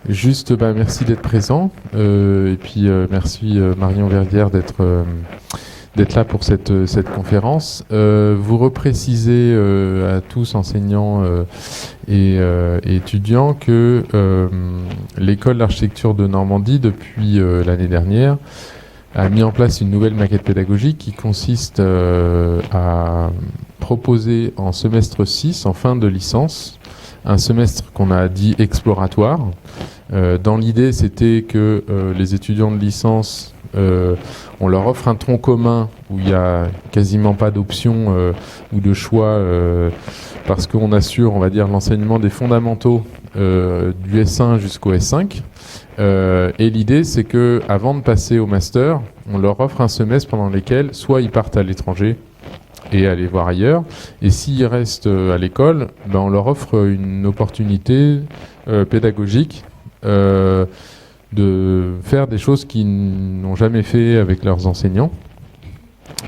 Juste, merci d'être présent. Et puis, merci Marion Verdière d'être là pour cette conférence. Vous reprécisez à tous, enseignants et étudiants, que l'école d'architecture de Normandie, depuis l'année dernière, a mis en place une nouvelle maquette pédagogique qui consiste à proposer en semestre 6, en fin de licence, un semestre qu'on a dit exploratoire. Dans l'idée, c'était que les étudiants de licence, on leur offre un tronc commun où il n'y a quasiment pas d'options ou de choix, parce qu'on assure, on va dire, l'enseignement des fondamentaux du S1 jusqu'au S5. Et l'idée, c'est que avant de passer au master, on leur offre un semestre pendant lequel soit ils partent à l'étranger et aller voir ailleurs, et s'ils restent à l'école, on leur offre une opportunité pédagogique de faire des choses qu'ils n'ont jamais fait avec leurs enseignants.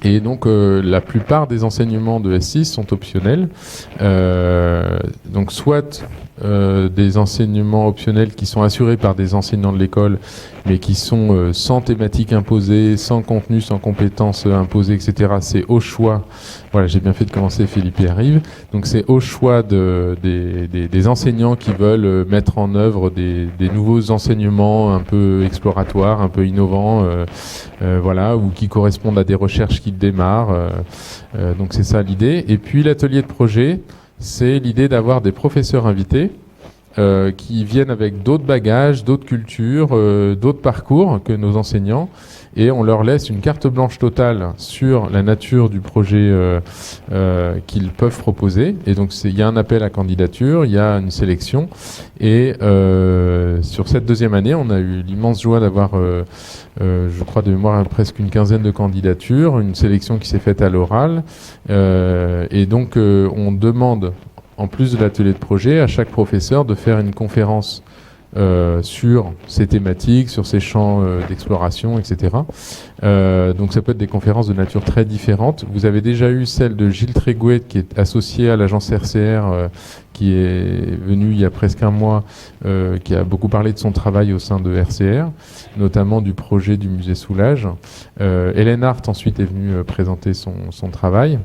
Et donc la plupart des enseignements de S6 sont optionnels. Donc soit des enseignements optionnels qui sont assurés par des enseignants de l'école, mais qui sont sans thématique imposée, sans contenu, sans compétences imposées, etc. C'est au choix. Voilà, j'ai bien fait de commencer, Philippe y arrive. Donc c'est au choix des enseignants qui veulent mettre en œuvre des nouveaux enseignements un peu exploratoires, un peu innovants, voilà, ou qui correspondent à des recherches qu'ils démarrent. Donc c'est ça l'idée. Et puis l'atelier de projet, c'est l'idée d'avoir des professeurs invités qui viennent avec d'autres bagages, d'autres cultures, d'autres parcours que nos enseignants, et on leur laisse une carte blanche totale sur la nature du projet qu'ils peuvent proposer. Et donc il y a un appel à candidature, il y a une sélection, et sur cette deuxième année, on a eu l'immense joie d'avoir, je crois de mémoire, presque une quinzaine de candidatures, une sélection qui s'est faite à l'oral, et donc on demande, en plus de l'atelier de projet, à chaque professeur de faire une conférence sur ces thématiques, sur ces champs d'exploration, etc. Donc ça peut être des conférences de nature très différente. Vous avez déjà eu celle de Gilles Trégouet, qui est associé à l'agence RCR, qui est venu il y a presque un mois, qui a beaucoup parlé de son travail au sein de RCR, notamment du projet du musée Soulages. Hélène Hart ensuite est venue présenter son travail.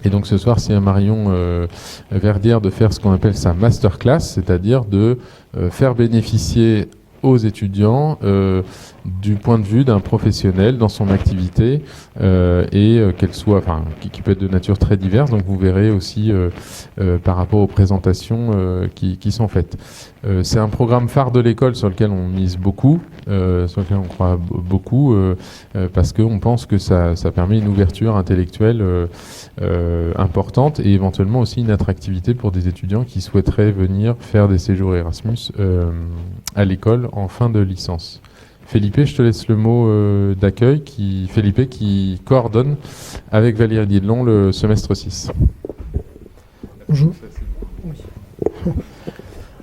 Et donc ce soir, c'est à Marion Verdière de faire ce qu'on appelle sa masterclass, c'est-à-dire de faire bénéficier aux étudiants du point de vue d'un professionnel dans son activité, et qu'elle soit, enfin, qui peut être de nature très diverse. Donc vous verrez aussi par rapport aux présentations qui sont faites. C'est un programme phare de l'école sur lequel on mise beaucoup, sur lequel on croit beaucoup, parce qu'on pense que ça permet une ouverture intellectuelle importante, et éventuellement aussi une attractivité pour des étudiants qui souhaiteraient venir faire des séjours Erasmus à l'école en fin de licence. Felipe, je te laisse le mot d'accueil, Felipe qui coordonne avec Valérie Didelon le semestre 6. Bonjour. Oui.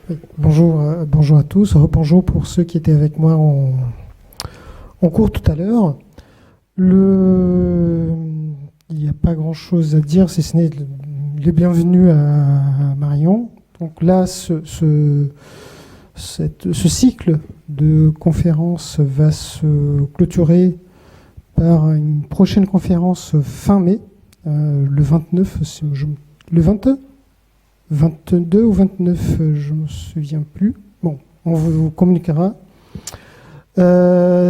Oui. Bonjour à tous. Bonjour pour ceux qui étaient avec moi en cours tout à l'heure. Il n'y a pas grand-chose à dire, si ce n'est les bienvenus à Marion. Donc là, ce cycle de conférences va se clôturer par une prochaine conférence fin mai, le 29, le 22 ou 29, je ne me souviens plus. Bon, on vous communiquera.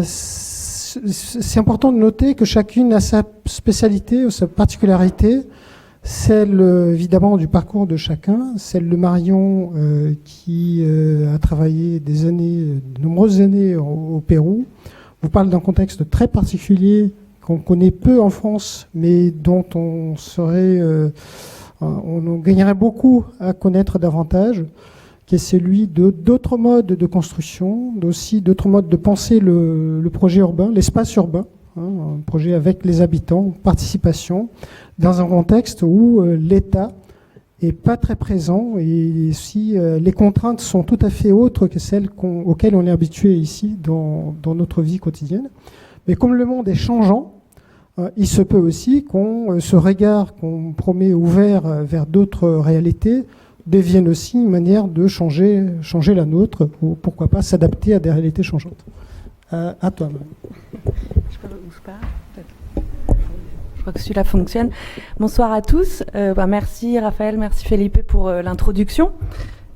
C'est important de noter que chacune a sa spécialité, sa particularité, celle évidemment du parcours de chacun, celle de Marion qui a travaillé de nombreuses années au Pérou, vous parle d'un contexte très particulier qu'on connaît peu en France, mais dont on gagnerait beaucoup à connaître davantage, qui est celui d'autres modes de construction, aussi d'autres modes de penser le projet urbain, l'espace urbain, un projet avec les habitants, participation, dans un contexte où l'État n'est pas très présent, et si les contraintes sont tout à fait autres que celles auxquelles on est habitué ici dans notre vie quotidienne. Mais comme le monde est changeant, il se peut aussi qu'on ce regard qu'on promet ouvert vers d'autres réalités devienne aussi une manière de changer la nôtre, ou pourquoi pas s'adapter à des réalités changeantes. À toi. Je crois que celui-là fonctionne. Bonsoir à tous. Merci Raphaël, merci Felipe pour l'introduction.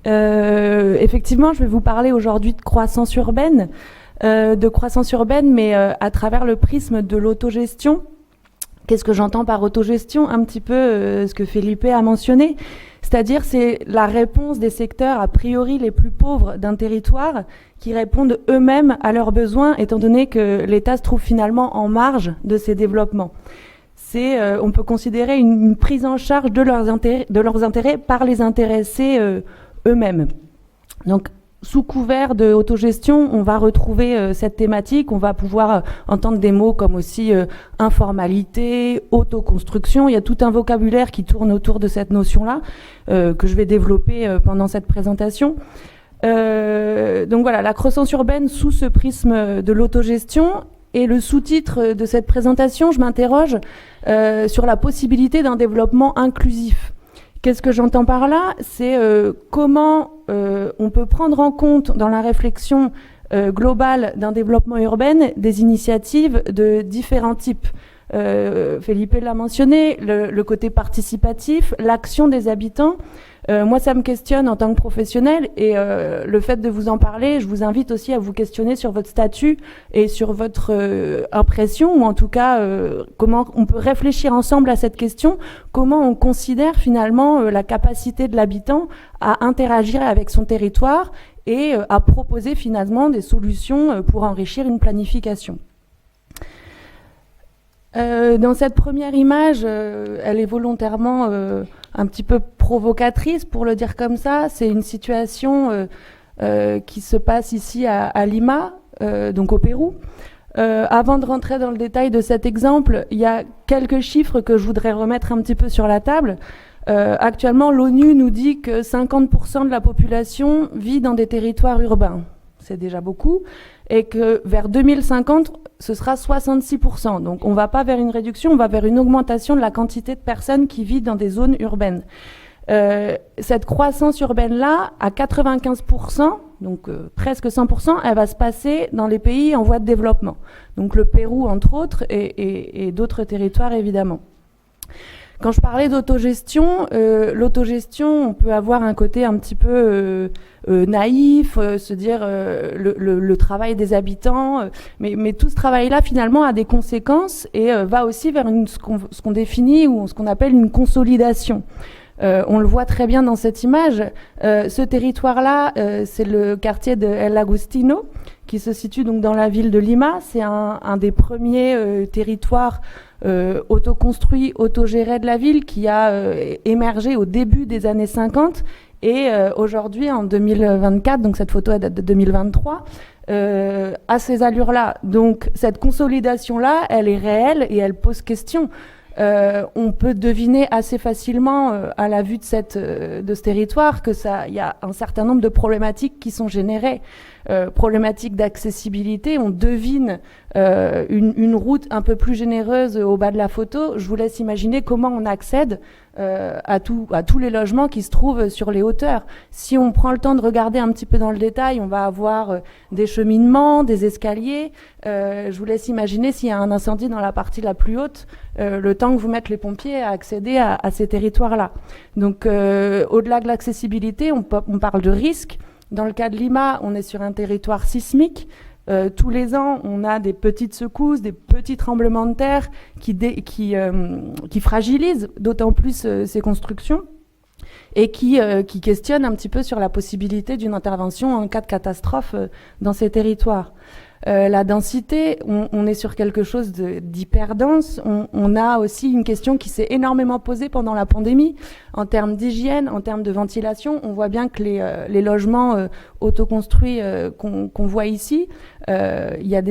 Effectivement, je vais vous parler aujourd'hui de croissance urbaine, mais à travers le prisme de l'autogestion. Qu'est-ce que j'entends par autogestion? Un petit peu ce que Felipe a mentionné, c'est-à-dire c'est la réponse des secteurs a priori les plus pauvres d'un territoire qui répondent eux-mêmes à leurs besoins, étant donné que l'État se trouve finalement en marge de ces développements. On peut considérer une prise en charge de leurs intérêts par les intéressés eux-mêmes. Donc, sous couvert de autogestion, on va retrouver cette thématique, on va pouvoir entendre des mots comme aussi informalité, autoconstruction. Il y a tout un vocabulaire qui tourne autour de cette notion-là, que je vais développer pendant cette présentation. Donc voilà, la croissance urbaine sous ce prisme de l'autogestion. Et le sous-titre de cette présentation, je m'interroge sur la possibilité d'un développement inclusif. Qu'est-ce que j'entends par là? C'est comment on peut prendre en compte dans la réflexion globale d'un développement urbain des initiatives de différents types. Felipe l'a mentionné, le côté participatif, l'action des habitants. Moi, ça me questionne en tant que professionnel et le fait de vous en parler, je vous invite aussi à vous questionner sur votre statut et sur votre impression, ou en tout cas, comment on peut réfléchir ensemble à cette question, comment on considère finalement la capacité de l'habitant à interagir avec son territoire et à proposer finalement des solutions pour enrichir une planification. Dans cette première image, elle est volontairement un petit peu provocatrice, pour le dire comme ça. C'est une situation qui se passe ici à Lima, donc au Pérou. Avant de rentrer dans le détail de cet exemple, il y a quelques chiffres que je voudrais remettre un petit peu sur la table. Actuellement, l'ONU nous dit que 50% de la population vit dans des territoires urbains. C'est déjà beaucoup. Et que vers 2050, ce sera 66%. Donc on ne va pas vers une réduction, on va vers une augmentation de la quantité de personnes qui vivent dans des zones urbaines. Cette croissance urbaine-là, à 95%, donc presque 100%, elle va se passer dans les pays en voie de développement. Donc le Pérou, entre autres, et d'autres territoires, évidemment. Quand je parlais d'autogestion, l'autogestion, on peut avoir un côté un petit peu naïf, se dire le travail des habitants, mais tout ce travail-là finalement a des conséquences et va aussi vers ce qu'on définit ou ce qu'on appelle une consolidation. On le voit très bien dans cette image. Ce territoire-là, c'est le quartier de El Agustino, qui se situe donc dans la ville de Lima. C'est un des premiers territoires autoconstruits, autogérés de la ville, qui a émergé au début des années 50. Et aujourd'hui, en 2024, donc cette photo date de 2023, à ces allures-là. Donc cette consolidation-là, elle est réelle et elle pose question. On peut deviner assez facilement à la vue de ce territoire que il y a un certain nombre de problématiques qui sont générées. Problématiques d'accessibilité, on devine une route un peu plus généreuse au bas de la photo. Je vous laisse imaginer comment on accède à tous les logements qui se trouvent sur les hauteurs. Si on prend le temps de regarder un petit peu dans le détail, on va avoir des cheminements, des escaliers. Je vous laisse imaginer s'il y a un incendie dans la partie la plus haute, le temps que vous mettent les pompiers à accéder à ces territoires-là. Donc au-delà de l'accessibilité, on parle de risque. Dans le cas de Lima, on est sur un territoire sismique. Tous les ans, on a des petites secousses, des petits tremblements de terre qui fragilisent d'autant plus ces constructions et qui questionnent un petit peu sur la possibilité d'une intervention en cas de catastrophe dans ces territoires. La densité, on est sur quelque chose d'hyper dense. On a aussi une question qui s'est énormément posée pendant la pandémie en termes d'hygiène, en termes de ventilation. On voit bien que les logements autoconstruits qu'on voit ici, il y a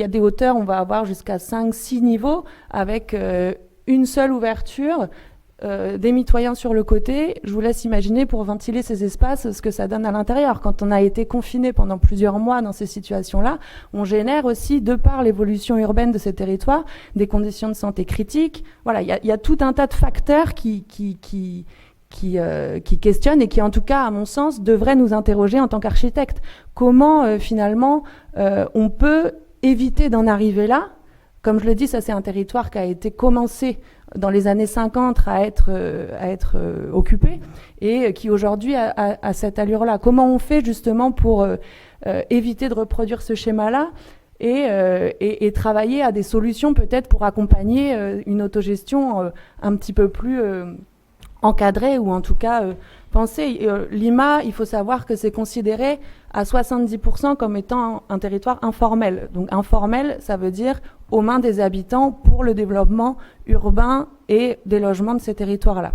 des hauteurs, on va avoir jusqu'à 5-6 niveaux avec une seule ouverture, des mitoyens sur le côté. Je vous laisse imaginer pour ventiler ces espaces ce que ça donne à l'intérieur. Quand on a été confiné pendant plusieurs mois dans ces situations-là, on génère aussi, de par l'évolution urbaine de ces territoires, des conditions de santé critiques. Voilà, il y a tout un tas de facteurs qui qui questionne et qui, en tout cas, à mon sens, devrait nous interroger en tant qu'architectes. Comment, finalement, on peut éviter d'en arriver là? Comme je le dis, ça c'est un territoire qui a été commencé dans les années 50 à être occupé et qui aujourd'hui a cette allure-là. Comment on fait justement pour éviter de reproduire ce schéma-là et travailler à des solutions peut-être pour accompagner une autogestion un petit peu plus encadrée ou en tout cas pensée. Lima, il faut savoir que c'est considéré à 70% comme étant un territoire informel. Donc informel, ça veut dire aux mains des habitants pour le développement urbain et des logements de ces territoires-là.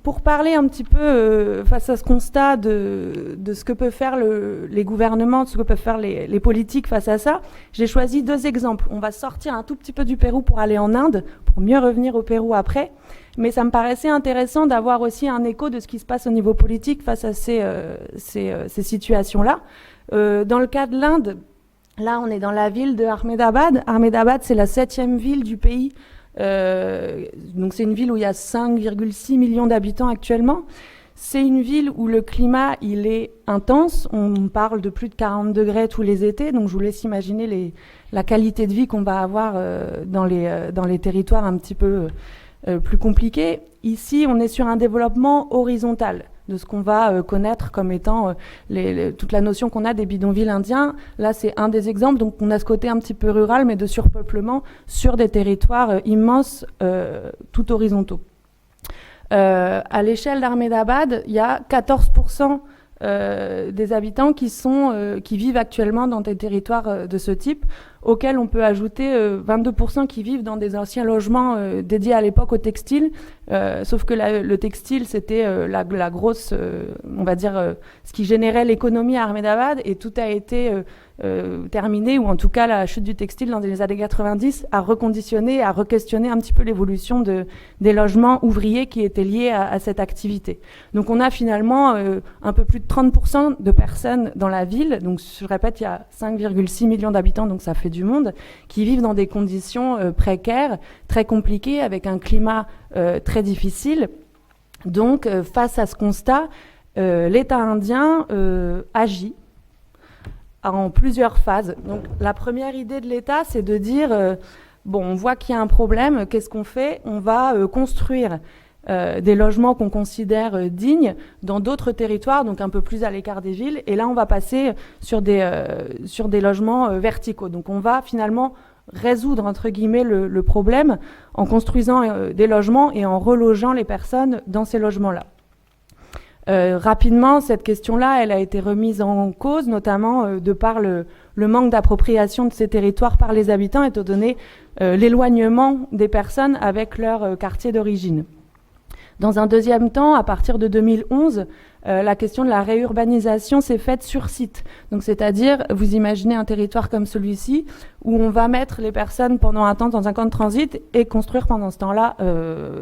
Pour parler un petit peu face à ce constat de ce que peuvent faire les gouvernements, de ce que peuvent faire les politiques face à ça, j'ai choisi 2 exemples. On va sortir un tout petit peu du Pérou pour aller en Inde, pour mieux revenir au Pérou après. Mais ça me paraissait intéressant d'avoir aussi un écho de ce qui se passe au niveau politique face à ces situations-là. Dans le cas de l'Inde, là on est dans la ville de Ahmedabad. Ahmedabad, c'est la 7e ville du pays. Donc c'est une ville où il y a 5,6 millions d'habitants actuellement. C'est une ville où le climat il est intense. On parle de plus de 40 degrés tous les étés. Donc je vous laisse imaginer la qualité de vie qu'on va avoir dans les territoires un petit peu plus compliqués. Ici, on est sur un développement horizontal de ce qu'on va connaître comme étant toute la notion qu'on a des bidonvilles indiens. Là, c'est un des exemples. Donc, on a ce côté un petit peu rural, mais de surpeuplement sur des territoires immenses, tout horizontaux. À l'échelle d'Ahmedabad, il y a 14% des habitants qui vivent actuellement dans des territoires de ce type, auxquels on peut ajouter 22% qui vivent dans des anciens logements dédiés à l'époque au textile, sauf que le textile c'était la grosse, on va dire, ce qui générait l'économie à Ahmedabad, et tout a été terminé, ou en tout cas la chute du textile dans les années 90 a reconditionné, a re-questionné un petit peu l'évolution des logements ouvriers qui étaient liés à cette activité. Donc on a finalement un peu plus de 30% de personnes dans la ville, donc je répète, il y a 5,6 millions d'habitants, donc ça fait du monde, qui vivent dans des conditions précaires, très compliquées, avec un climat très difficile. Donc face à ce constat, l'État indien agit en plusieurs phases. Donc la première idée de l'État, c'est de dire bon, on voit qu'il y a un problème, qu'est-ce qu'on fait? On va construire des logements qu'on considère dignes dans d'autres territoires, donc un peu plus à l'écart des villes, et là on va passer sur des logements verticaux. Donc on va finalement résoudre entre guillemets le problème en construisant des logements et en relogeant les personnes dans ces logements-là. Rapidement, cette question-là, elle a été remise en cause, notamment de par le manque d'appropriation de ces territoires par les habitants, étant donné l'éloignement des personnes avec leur quartier d'origine. Dans un deuxième temps, à partir de 2011, la question de la réurbanisation s'est faite sur site. Donc, c'est-à-dire, vous imaginez un territoire comme celui-ci, où on va mettre les personnes pendant un temps dans un camp de transit et construire pendant ce temps-là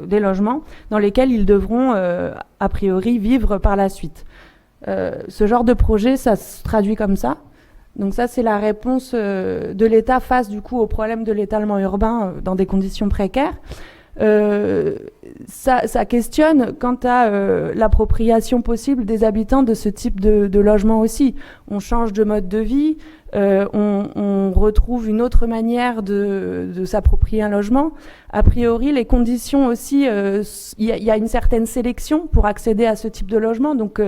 des logements dans lesquels ils devront, a priori, vivre par la suite. Ce genre de projet, ça se traduit comme ça. Donc ça, c'est la réponse de l'État face, du coup, au problème de l'étalement urbain dans des conditions précaires. Ça questionne quant à l'appropriation possible des habitants de ce type de logement aussi. On change de mode de vie, on retrouve une autre manière de s'approprier un logement. A priori, les conditions aussi, il y a une certaine sélection pour accéder à ce type de logement. Donc,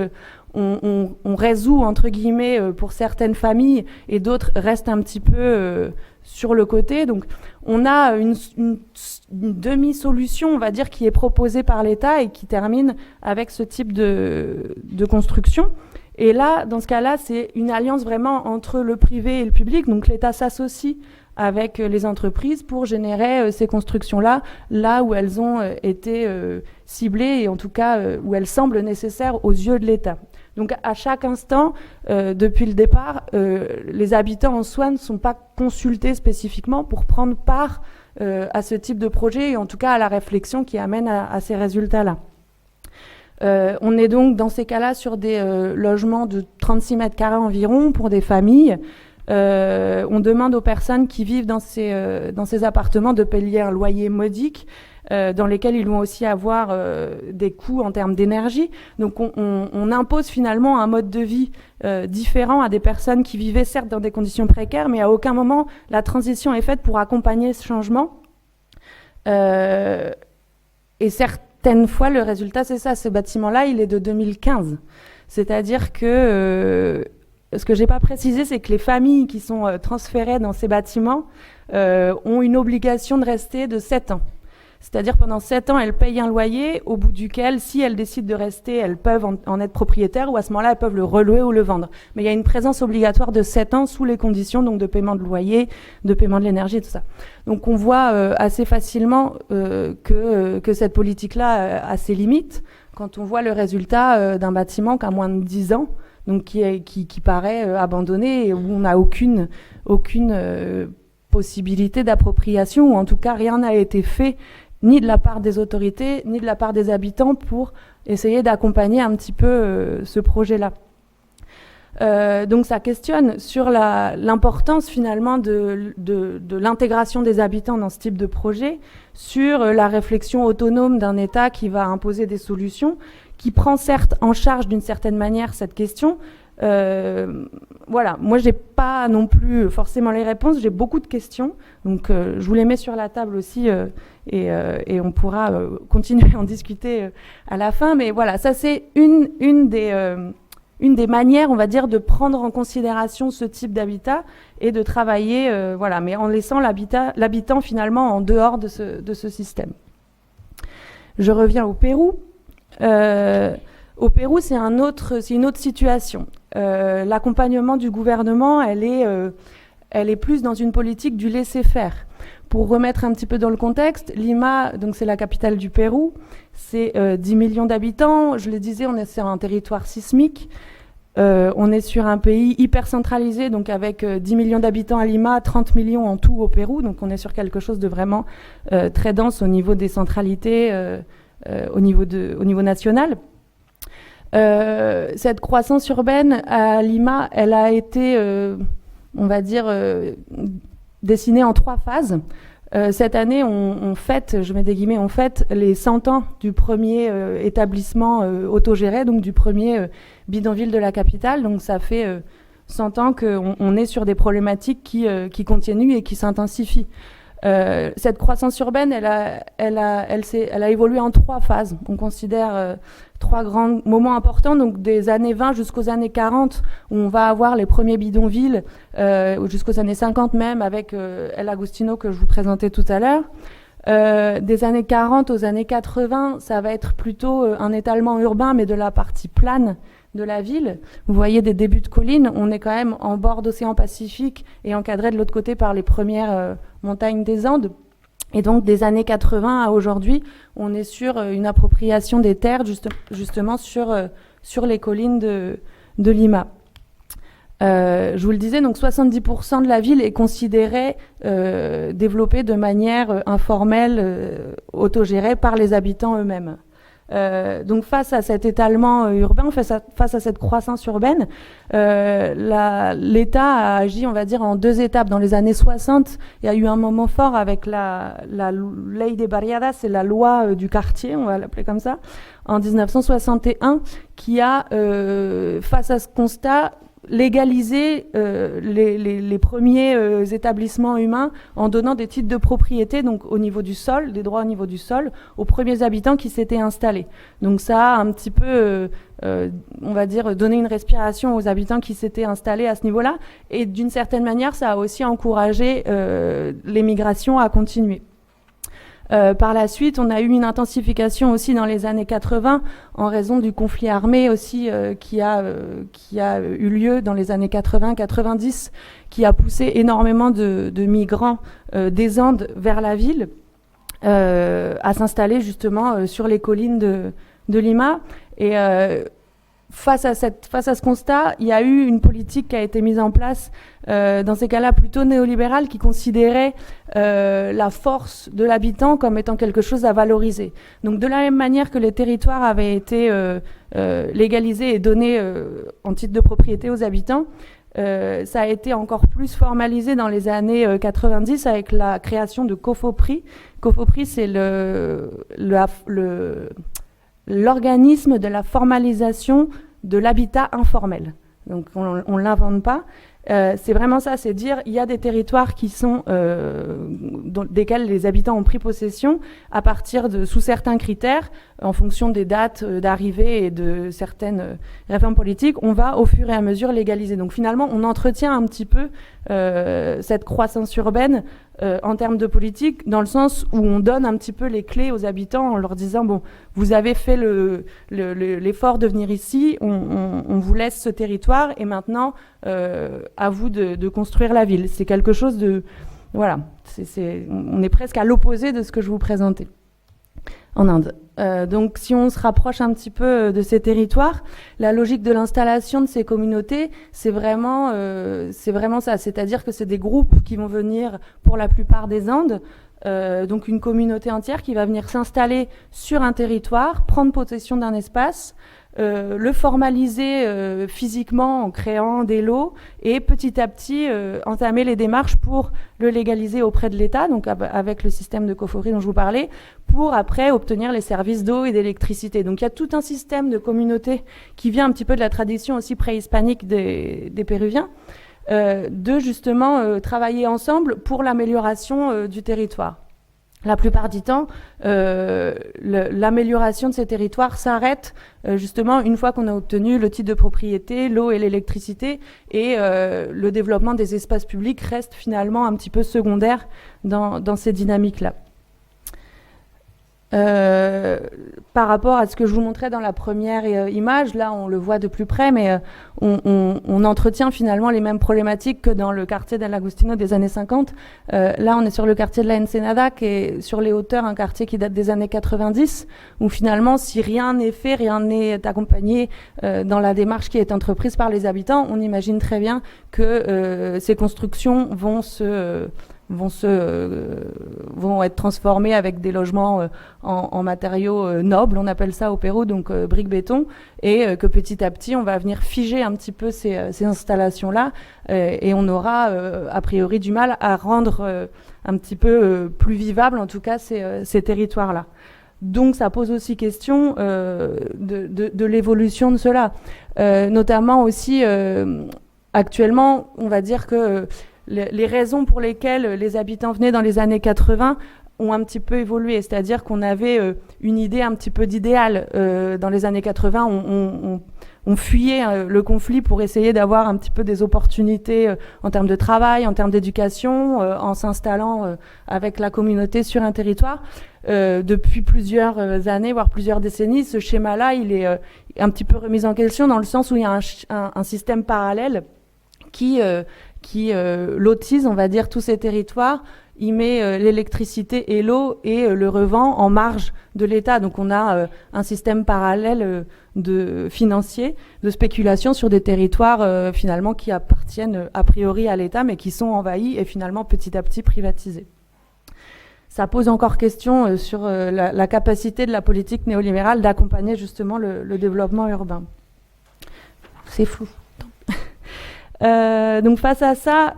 on résout, entre guillemets, pour certaines familles, et d'autres restent un petit peu sur le côté. Donc, on a une demi-solution, on va dire, qui est proposée par l'État et qui termine avec ce type de construction. Et là, dans ce cas-là, c'est une alliance vraiment entre le privé et le public. Donc, l'État s'associe avec les entreprises pour générer ces constructions-là, là où elles ont été ciblées et en tout cas où elles semblent nécessaires aux yeux de l'État. Donc à chaque instant, depuis le départ, les habitants en soi ne sont pas consultés spécifiquement pour prendre part à ce type de projet et en tout cas à la réflexion qui amène à ces résultats-là. On est donc dans ces cas-là sur des logements de 36 mètres carrés environ pour des familles. On demande aux personnes qui vivent dans ces appartements de payer un loyer modique. dans lesquels ils vont aussi avoir des coûts en termes d'énergie. Donc on impose finalement un mode de vie différent à des personnes qui vivaient certes dans des conditions précaires, mais à aucun moment la transition est faite pour accompagner ce changement. Et certaines fois, le résultat, c'est ça. Ce bâtiment-là, il est de 2015. C'est-à-dire que ce que j'ai pas précisé, c'est que les familles qui sont transférées dans ces bâtiments ont une obligation de rester de 7 ans. C'est-à-dire pendant 7 ans, elles payent un loyer au bout duquel, si elles décident de rester, elles peuvent en être propriétaires ou à ce moment-là, elles peuvent le relouer ou le vendre. Mais il y a une présence obligatoire de 7 ans sous les conditions donc de paiement de loyer, de paiement de l'énergie et tout ça. Donc on voit assez facilement que cette politique-là a ses limites quand on voit le résultat d'un bâtiment qui a moins de 10 ans, donc qui paraît abandonné et où on n'a aucune possibilité d'appropriation, ou en tout cas rien n'a été fait ni de la part des autorités, ni de la part des habitants pour essayer d'accompagner un petit peu ce projet-là. Donc ça questionne sur l'importance finalement de l'intégration des habitants dans ce type de projet, sur la réflexion autonome d'un État qui va imposer des solutions, qui prend certes en charge d'une certaine manière cette question. Voilà, moi j'ai pas non plus forcément les réponses, j'ai beaucoup de questions, donc je vous les mets sur la table aussi et on pourra continuer à en discuter à la fin, mais voilà, ça c'est une des manières, on va dire, de prendre en considération ce type d'habitat et de travailler, voilà, mais en laissant l'habitant finalement en dehors de ce système. Je reviens au Pérou. Au Pérou, c'est une autre situation. L'accompagnement du gouvernement, elle est plus dans une politique du laisser-faire. Pour remettre un petit peu dans le contexte, Lima, donc c'est la capitale du Pérou, c'est 10 millions d'habitants. Je le disais, on est sur un territoire sismique. On est sur un pays hyper centralisé, donc avec 10 millions d'habitants à Lima, 30 millions en tout au Pérou. Donc on est sur quelque chose de vraiment très dense au niveau des centralités, au niveau national. Cette croissance urbaine à Lima, elle a été, on va dire, dessinée en 3 phases. Cette année, on fête, je mets des guillemets, on fête les 100 ans du premier établissement autogéré, donc du premier bidonville de la capitale. Donc ça fait 100 ans qu'on est sur des problématiques qui continuent et qui s'intensifient. Cette croissance urbaine, elle a évolué en 3 phases. On considère 3 grands moments importants, donc des années 20 jusqu'aux années 40, où on va avoir les premiers bidonvilles, jusqu'aux années 50 même, avec El Agustino que je vous présentais tout à l'heure. Des années 40 aux années 80, ça va être plutôt un étalement urbain, mais de la partie plane de la ville. Vous voyez des débuts de collines, on est quand même en bord d'océan Pacifique et encadré de l'autre côté par les premières montagnes des Andes. Et donc des années 80 à aujourd'hui, on est sur une appropriation des terres justement sur les collines de Lima. Je vous le disais, donc 70% de la ville est considérée développée de manière informelle, autogérée par les habitants eux-mêmes. Donc face à cet étalement urbain, face à cette croissance urbaine, l'État a agi, on va dire, en 2 étapes. Dans les années 60, il y a eu un moment fort avec la Ley de Barriadas, c'est la loi du quartier, on va l'appeler comme ça, en 1961, qui a, face à ce constat, légaliser les premiers établissements humains en donnant des titres de propriété, donc au niveau du sol, des droits au niveau du sol, aux premiers habitants qui s'étaient installés. Donc ça a un petit peu, on va dire, donné une respiration aux habitants qui s'étaient installés à ce niveau-là, et d'une certaine manière, ça a aussi encouragé l'émigration à continuer. Par la suite, on a eu une intensification aussi dans les années 80 en raison du conflit armé aussi qui a eu lieu dans les années 80-90, qui a poussé énormément de migrants des Andes vers la ville à s'installer justement sur les collines de Lima. Et face à ce constat, il y a eu une politique qui a été mise en place dans ces cas-là plutôt néolibérale, qui considérait la force de l'habitant comme étant quelque chose à valoriser. Donc de la même manière que les territoires avaient été légalisés et donnés en titre de propriété aux habitants, Ça a été encore plus formalisé dans les années 90 avec la création de Cofopri. Cofopri, c'est l'organisme de la formalisation de l'habitat informel. Donc on ne l'invente pas. C'est vraiment ça, c'est dire il y a des territoires qui sont desquels les habitants ont pris possession à partir sous certains critères, en fonction des dates d'arrivée et de certaines réformes politiques, on va au fur et à mesure légaliser. Donc finalement, on entretient un petit peu cette croissance urbaine en termes de politique, dans le sens où on donne un petit peu les clés aux habitants en leur disant bon, vous avez fait l'effort de venir ici, on vous laisse ce territoire et maintenant à vous de construire la ville. C'est quelque chose de voilà, on est presque à l'opposé de ce que je vous présentais en Inde. Donc si on se rapproche un petit peu de ces territoires, la logique de l'installation de ces communautés, c'est vraiment ça. C'est-à-dire que c'est des groupes qui vont venir pour la plupart des Andes, donc une communauté entière qui va venir s'installer sur un territoire, prendre possession d'un espace, le formaliser physiquement en créant des lots et petit à petit entamer les démarches pour le légaliser auprès de l'État, donc avec le système de Cofopri dont je vous parlais, pour après obtenir les services d'eau et d'électricité. Donc il y a tout un système de communauté qui vient un petit peu de la tradition aussi préhispanique des Péruviens, de justement travailler ensemble pour l'amélioration du territoire. La plupart du temps, l'amélioration de ces territoires s'arrête justement une fois qu'on a obtenu le titre de propriété, l'eau et l'électricité, et le développement des espaces publics reste finalement un petit peu secondaire dans ces dynamiques-là. Par rapport à ce que je vous montrais dans la première image, là on le voit de plus près, mais on entretient finalement les mêmes problématiques que dans le quartier d'El Agustino des années 50. Là on est sur le quartier de la Ensenada, qui est sur les hauteurs, un quartier qui date des années 90, où finalement si rien n'est fait, rien n'est accompagné dans la démarche qui est entreprise par les habitants, on imagine très bien que ces constructions vont être transformés avec des logements en matériaux nobles, on appelle ça au Pérou, donc briques-béton, et que petit à petit, on va venir figer un petit peu ces installations-là, et on aura a priori du mal à rendre un petit peu plus vivable, en tout cas, ces territoires-là. Donc ça pose aussi question de l'évolution de cela. Notamment aussi, actuellement, on va dire que les raisons pour lesquelles les habitants venaient dans les années 80 ont un petit peu évolué. C'est-à-dire qu'on avait une idée un petit peu d'idéal. Dans les années 80, on fuyait le conflit pour essayer d'avoir un petit peu des opportunités en termes de travail, en termes d'éducation, en s'installant avec la communauté sur un territoire. Depuis plusieurs années, voire plusieurs décennies, ce schéma-là, il est un petit peu remis en question dans le sens où il y a un système parallèle qui lotise, on va dire, tous ces territoires. Il met l'électricité et l'eau et le revend en marge de l'État. Donc on a un système parallèle financier, de spéculation sur des territoires finalement qui appartiennent a priori à l'État, mais qui sont envahis et finalement petit à petit privatisés. Ça pose encore question sur la capacité de la politique néolibérale d'accompagner justement le développement urbain. C'est flou. Donc face à ça,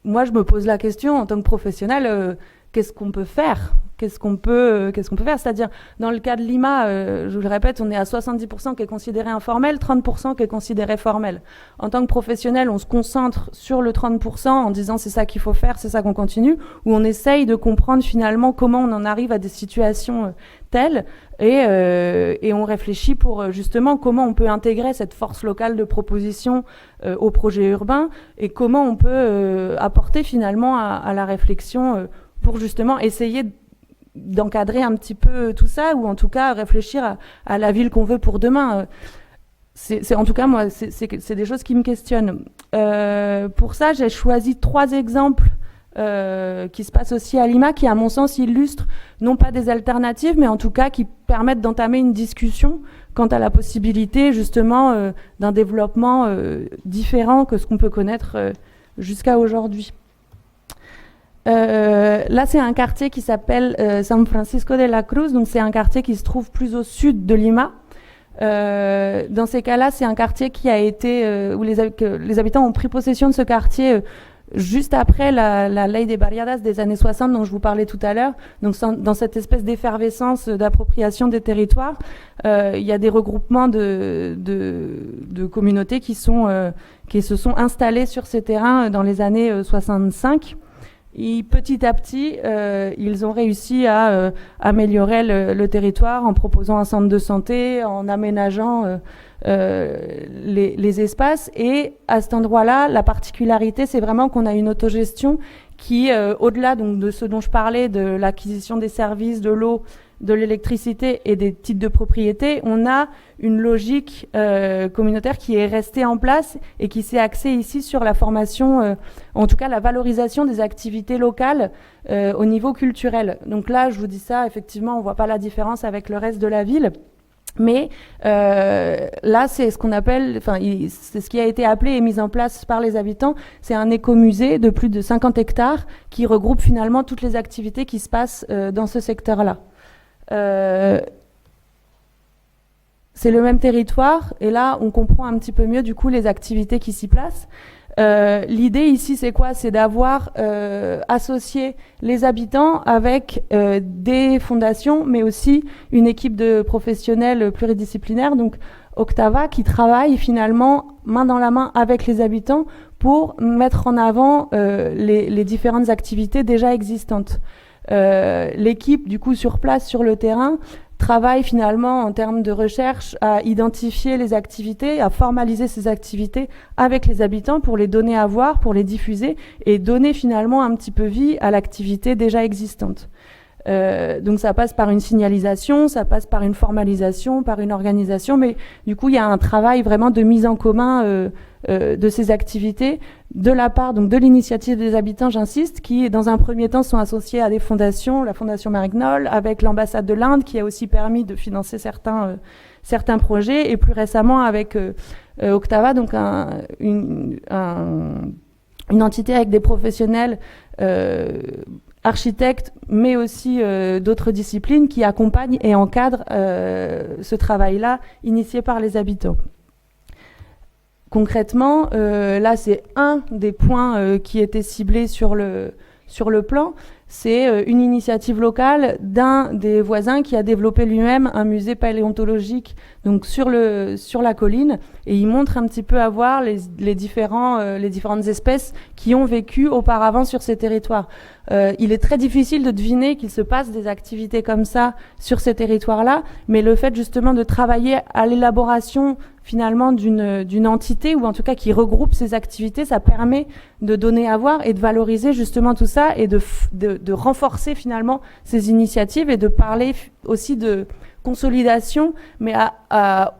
moi je me pose la question en tant que professionnel, qu'est-ce qu'on peut faire ? Qu'est-ce qu'on peut faire ? C'est-à-dire, dans le cas de Lima, je vous le répète, on est à 70% qui est considéré informel, 30% qui est considéré formel. En tant que professionnel, on se concentre sur le 30% en disant c'est ça qu'il faut faire, c'est ça qu'on continue, ou on essaye de comprendre finalement comment on en arrive à des situations telles, et on réfléchit pour justement comment on peut intégrer cette force locale de proposition au projet urbain, et comment on peut apporter finalement à la réflexion pour justement essayer d'encadrer un petit peu tout ça, ou en tout cas réfléchir à la ville qu'on veut pour demain. En tout cas, moi, c'est des choses qui me questionnent. Pour ça, j'ai choisi 3 exemples qui se passent aussi à Lima, qui, à mon sens, illustrent non pas des alternatives, mais en tout cas qui permettent d'entamer une discussion quant à la possibilité, justement, d'un développement différent que ce qu'on peut connaître jusqu'à aujourd'hui. Là, c'est un quartier qui s'appelle San Francisco de la Cruz, donc c'est un quartier qui se trouve plus au sud de Lima. Dans ces cas-là, c'est un quartier qui a été où les habitants ont pris possession de ce quartier juste après la ley des barriadas des années 60 dont je vous parlais tout à l'heure. Donc dans cette espèce d'effervescence d'appropriation des territoires, il y a des regroupements de communautés qui se sont installés sur ces terrains dans les années 65. Et petit à petit, ils ont réussi à améliorer le territoire en proposant un centre de santé, en aménageant les espaces. Et à cet endroit-là, la particularité, c'est vraiment qu'on a une autogestion qui, au-delà donc de ce dont je parlais, de l'acquisition des services, de l'eau, de l'électricité et des titres de propriété, on a une logique communautaire qui est restée en place et qui s'est axée ici sur la formation, en tout cas la valorisation des activités locales au niveau culturel. Donc là, je vous dis ça, effectivement, on voit pas la différence avec le reste de la ville. Mais là, c'est ce qu'on appelle, c'est ce qui a été appelé et mis en place par les habitants. C'est un écomusée de plus de 50 hectares qui regroupe finalement toutes les activités qui se passent dans ce secteur-là. C'est le même territoire et là on comprend un petit peu mieux du coup les activités qui s'y placent. L'idée ici c'est quoi? C'est d'avoir associé les habitants avec des fondations mais aussi une équipe de professionnels pluridisciplinaires, donc Octava, qui travaille finalement main dans la main avec les habitants pour mettre en avant les différentes activités déjà existantes. L'équipe du coup sur place, sur le terrain, travaille finalement en termes de recherche à identifier les activités, à formaliser ces activités avec les habitants pour les donner à voir, pour les diffuser et donner finalement un petit peu vie à l'activité déjà existante. Donc ça passe par une signalisation, ça passe par une formalisation, par une organisation, mais du coup il y a un travail vraiment de mise en commun de ces activités de la part donc de l'initiative des habitants, j'insiste, qui dans un premier temps sont associés à des fondations, la Fondation Marignol, avec l'ambassade de l'Inde qui a aussi permis de financer certains projets, et plus récemment avec Octava, donc une entité avec des professionnels architectes, mais aussi d'autres disciplines qui accompagnent et encadrent ce travail-là initié par les habitants. Concrètement, là, c'est un des points qui était ciblé sur le plan. C'est une initiative locale d'un des voisins qui a développé lui-même un musée paléontologique donc sur la colline, et il montre un petit peu à voir les différentes espèces qui ont vécu auparavant sur ces territoires. Il est très difficile de deviner qu'il se passe des activités comme ça sur ces territoires-là, mais le fait justement de travailler à l'élaboration finalement d'une entité, ou en tout cas qui regroupe ces activités, ça permet de donner à voir et de valoriser justement tout ça, et de renforcer finalement ces initiatives, et de parler aussi de consolidation, mais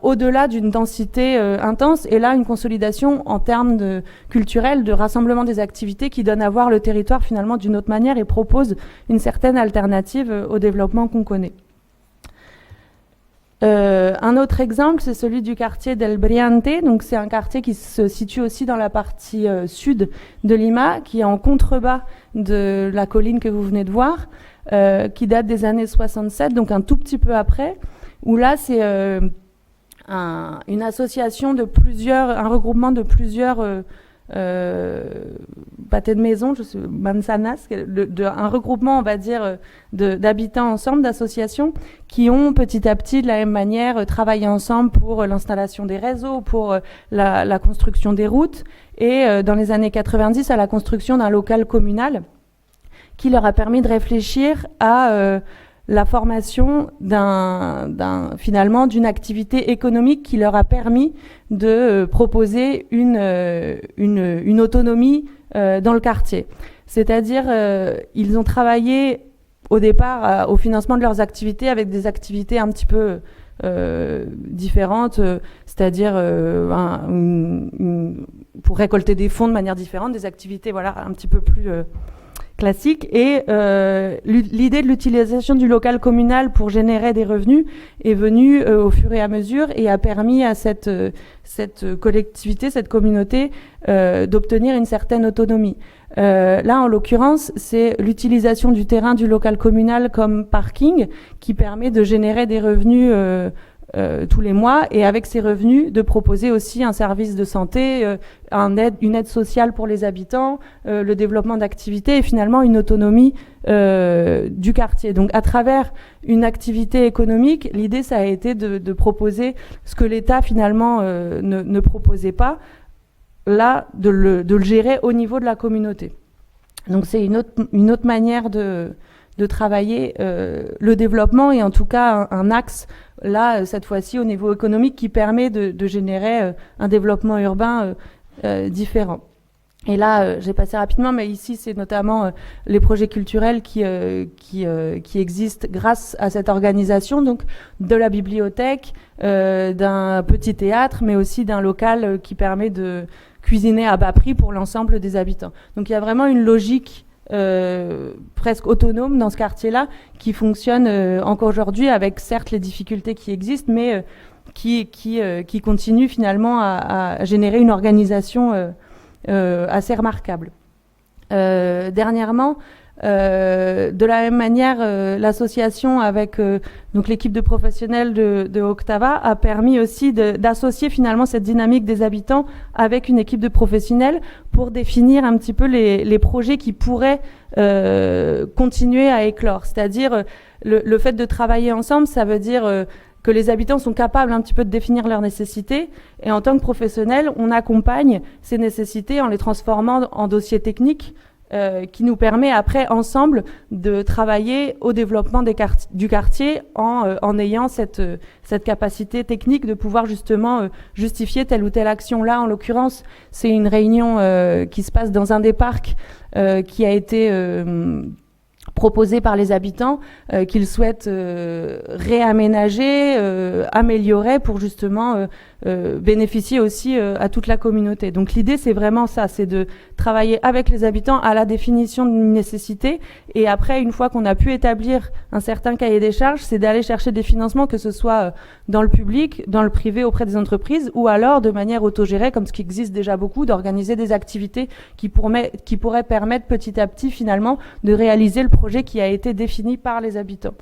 au-delà d'une densité intense, et là une consolidation en termes culturels, de rassemblement des activités qui donnent à voir le territoire finalement d'une autre manière et propose une certaine alternative au développement qu'on connaît. Un autre exemple, c'est celui du quartier d'El Briante. Donc c'est un quartier qui se situe aussi dans la partie sud de Lima, qui est en contrebas de la colline que vous venez de voir, qui date des années 67, donc un tout petit peu après, où là c'est une association un regroupement de plusieurs pâtés de maison, manzanas, un regroupement, on va dire, d'habitants ensemble, d'associations, qui ont petit à petit, de la même manière, travaillé ensemble pour l'installation des réseaux, pour la construction des routes, et dans les années 90, à la construction d'un local communal qui leur a permis de réfléchir à la formation finalement d'une activité économique qui leur a permis de proposer une autonomie dans le quartier. C'est-à-dire, ils ont travaillé au départ au financement de leurs activités avec des activités un petit peu différentes, c'est-à-dire pour récolter des fonds de manière différente, des activités un petit peu plus classique, et l'idée de l'utilisation du local communal pour générer des revenus est venue au fur et à mesure, et a permis à cette collectivité, cette communauté d'obtenir une certaine autonomie. Là, en l'occurrence, c'est l'utilisation du terrain du local communal comme parking qui permet de générer des revenus tous les mois, et avec ces revenus, de proposer aussi un service de santé, une aide sociale pour les habitants, le développement d'activités et finalement une autonomie du quartier. Donc à travers une activité économique, l'idée ça a été de proposer ce que l'État finalement ne proposait pas, là de le gérer au niveau de la communauté. Donc c'est une autre manière de travailler le développement, et en tout cas un axe là cette fois-ci au niveau économique qui permet de générer un développement urbain différent. Et là, j'ai passé rapidement, mais ici, c'est notamment les projets culturels qui existent grâce à cette organisation, donc de la bibliothèque, d'un petit théâtre, mais aussi d'un local qui permet de cuisiner à bas prix pour l'ensemble des habitants. Donc il y a vraiment une logique presque autonome dans ce quartier-là qui fonctionne encore aujourd'hui, avec certes les difficultés qui existent, mais qui continue finalement à générer une organisation assez remarquable. Dernièrement, de la même manière, l'association avec donc l'équipe de professionnels de Octava a permis aussi d'associer finalement cette dynamique des habitants avec une équipe de professionnels pour définir un petit peu les projets qui pourraient continuer à éclore. C'est-à-dire le fait de travailler ensemble, ça veut dire que les habitants sont capables un petit peu de définir leurs nécessités, et en tant que professionnels, on accompagne ces nécessités en les transformant en dossiers techniques qui nous permet après ensemble de travailler au développement du quartier en ayant cette capacité technique de pouvoir justement justifier telle ou telle action. Là, en l'occurrence, c'est une réunion qui se passe dans un des parcs qui a été proposé par les habitants qu'ils souhaitent réaménager, améliorer pour justement bénéficier aussi à toute la communauté. Donc l'idée, c'est vraiment ça, c'est de travailler avec les habitants à la définition d'une nécessité, et après, une fois qu'on a pu établir un certain cahier des charges, c'est d'aller chercher des financements, que ce soit dans le public, dans le privé, auprès des entreprises, ou alors de manière autogérée, comme ce qui existe déjà beaucoup, d'organiser des activités qui pourraient permettre petit à petit finalement de réaliser le projet qui a été défini par les habitants.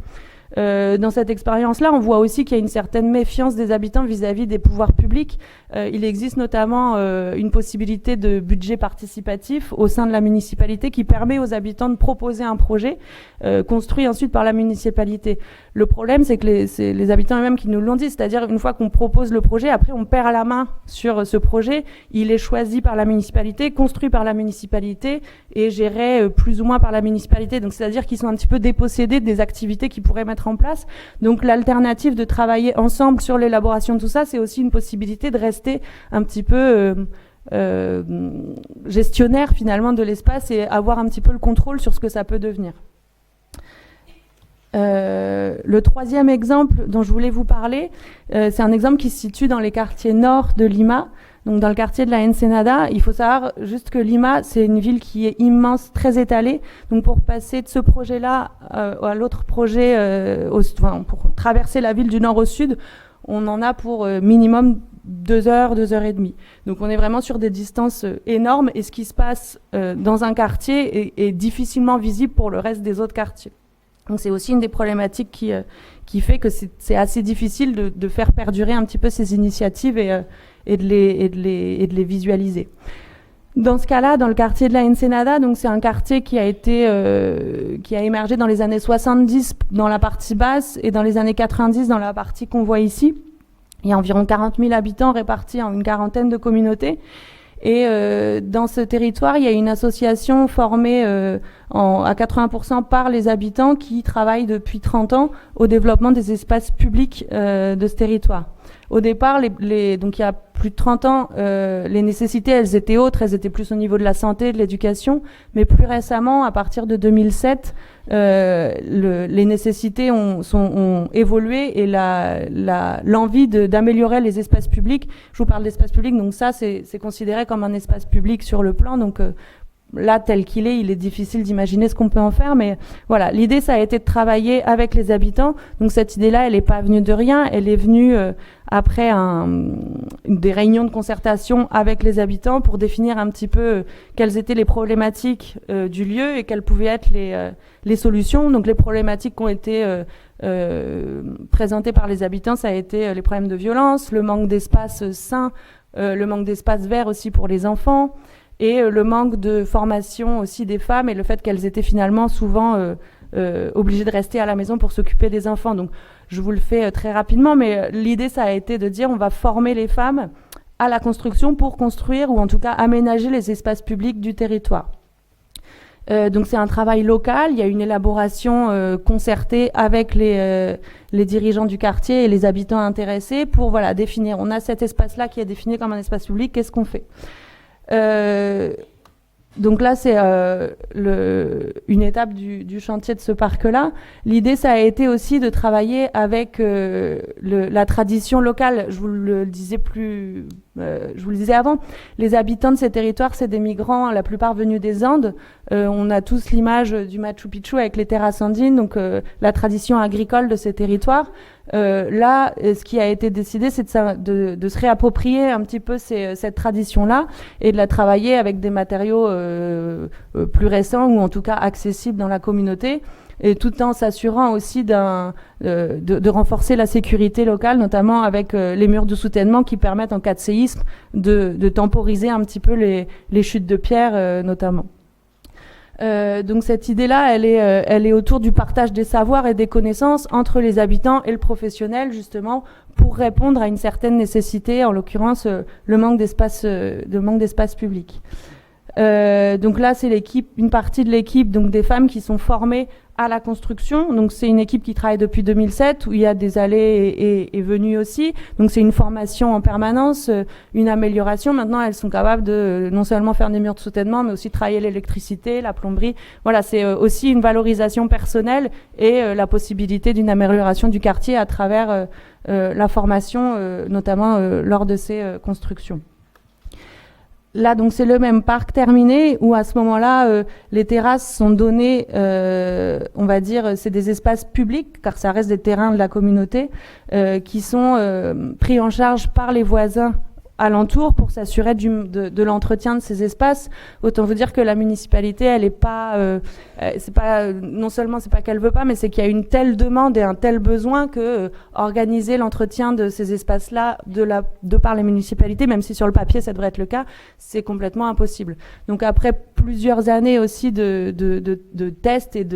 Dans cette expérience-là, on voit aussi qu'il y a une certaine méfiance des habitants vis-à-vis des pouvoirs publics. Il existe notamment une possibilité de budget participatif au sein de la municipalité qui permet aux habitants de proposer un projet construit ensuite par la municipalité. Le problème, c'est que c'est les habitants eux-mêmes qui nous l'ont dit, c'est-à-dire une fois qu'on propose le projet, après on perd la main sur ce projet. Il est choisi par la municipalité, construit par la municipalité et géré plus ou moins par la municipalité. Donc c'est-à-dire qu'ils sont un petit peu dépossédés des activités qu'ils pourraient mettre en place. Donc l'alternative de travailler ensemble sur l'élaboration de tout ça, c'est aussi une possibilité de rester un petit peu gestionnaire finalement de l'espace et avoir un petit peu le contrôle sur ce que ça peut devenir. Le troisième exemple dont je voulais vous parler, c'est un exemple qui se situe dans les quartiers nord de Lima, donc dans le quartier de la Ensenada. Il faut savoir juste que Lima, c'est une ville qui est immense, très étalée. Donc pour passer de ce projet-là à l'autre projet, pour traverser la ville du nord au sud, on en a pour minimum 2 heures, 2 heures et demie. Donc on est vraiment sur des distances énormes, et ce qui se passe dans un quartier est difficilement visible pour le reste des autres quartiers. Donc c'est aussi une des problématiques qui fait que c'est assez difficile de faire perdurer un petit peu ces initiatives et de les visualiser. Dans ce cas-là, dans le quartier de la Ensenada, donc c'est un quartier qui a émergé dans les années 70 dans la partie basse et dans les années 90 dans la partie qu'on voit ici. Il y a environ 40 000 habitants répartis en une quarantaine de communautés. Et dans ce territoire, il y a une association formée à 80% par les habitants qui travaillent depuis 30 ans au développement des espaces publics de ce territoire. Au départ, donc il y a plus de 30 ans, les nécessités, elles étaient autres, elles étaient plus au niveau de la santé, de l'éducation, mais plus récemment, à partir de 2007, les nécessités ont évolué, et l'envie d'améliorer les espaces publics. Je vous parle d'espace public, donc ça, c'est considéré comme un espace public sur le plan, donc là, tel qu'il est, il est difficile d'imaginer ce qu'on peut en faire, mais voilà, l'idée, ça a été de travailler avec les habitants. Donc cette idée-là, elle n'est pas venue de rien, elle est venue après des réunions de concertation avec les habitants pour définir un petit peu quelles étaient les problématiques du lieu et quelles pouvaient être les solutions. Donc les problématiques qui ont été présentées par les habitants, ça a été les problèmes de violence, le manque d'espace sain, le manque d'espace vert aussi pour les enfants, et le manque de formation aussi des femmes et le fait qu'elles étaient finalement souvent obligées de rester à la maison pour s'occuper des enfants. Donc je vous le fais très rapidement, mais l'idée ça a été de dire on va former les femmes à la construction pour construire ou en tout cas aménager les espaces publics du territoire. Donc c'est un travail local, il y a une élaboration concertée avec les dirigeants du quartier et les habitants intéressés pour voilà, définir, on a cet espace-là qui est défini comme un espace public, qu'est-ce qu'on fait ? Donc là, c'est une étape du chantier de ce parc-là. L'idée, ça a été aussi de travailler avec la tradition locale. Je vous le disais avant. Les habitants de ces territoires, c'est des migrants, la plupart venus des Andes. On a tous l'image du Machu Picchu avec les terrasses andines, donc la tradition agricole de ces territoires. Là, ce qui a été décidé, c'est de se réapproprier un petit peu cette tradition-là et de la travailler avec des matériaux plus récents ou en tout cas accessibles dans la communauté, et tout en s'assurant aussi de renforcer la sécurité locale, notamment avec les murs de soutènement qui permettent en cas de séisme de temporiser un petit peu les chutes de pierre notamment. Donc cette idée-là, elle est autour du partage des savoirs et des connaissances entre les habitants et le professionnel, justement, pour répondre à une certaine nécessité, en l'occurrence le manque d'espace public. Donc là, c'est une partie de l'équipe, donc des femmes qui sont formées à la construction. Donc c'est une équipe qui travaille depuis 2007 où il y a des allées et venues aussi. Donc c'est une formation en permanence, une amélioration. Maintenant, elles sont capables de non seulement faire des murs de soutènement, mais aussi travailler l'électricité, la plomberie. Voilà, c'est aussi une valorisation personnelle et la possibilité d'une amélioration du quartier à travers la formation, notamment lors de ces constructions. Là, donc, c'est le même parc terminé où, à ce moment-là, les terrasses sont données, on va dire, c'est des espaces publics, car ça reste des terrains de la communauté, qui sont pris en charge par les voisins alentour pour s'assurer de l'entretien de ces espaces. Autant vous dire que la municipalité, elle est pas, c'est pas, non seulement c'est pas qu'elle veut pas, mais c'est qu'il y a une telle demande et un tel besoin que organiser l'entretien de ces espaces-là de par les municipalités, même si sur le papier ça devrait être le cas, c'est complètement impossible. Donc après plusieurs années aussi de tests et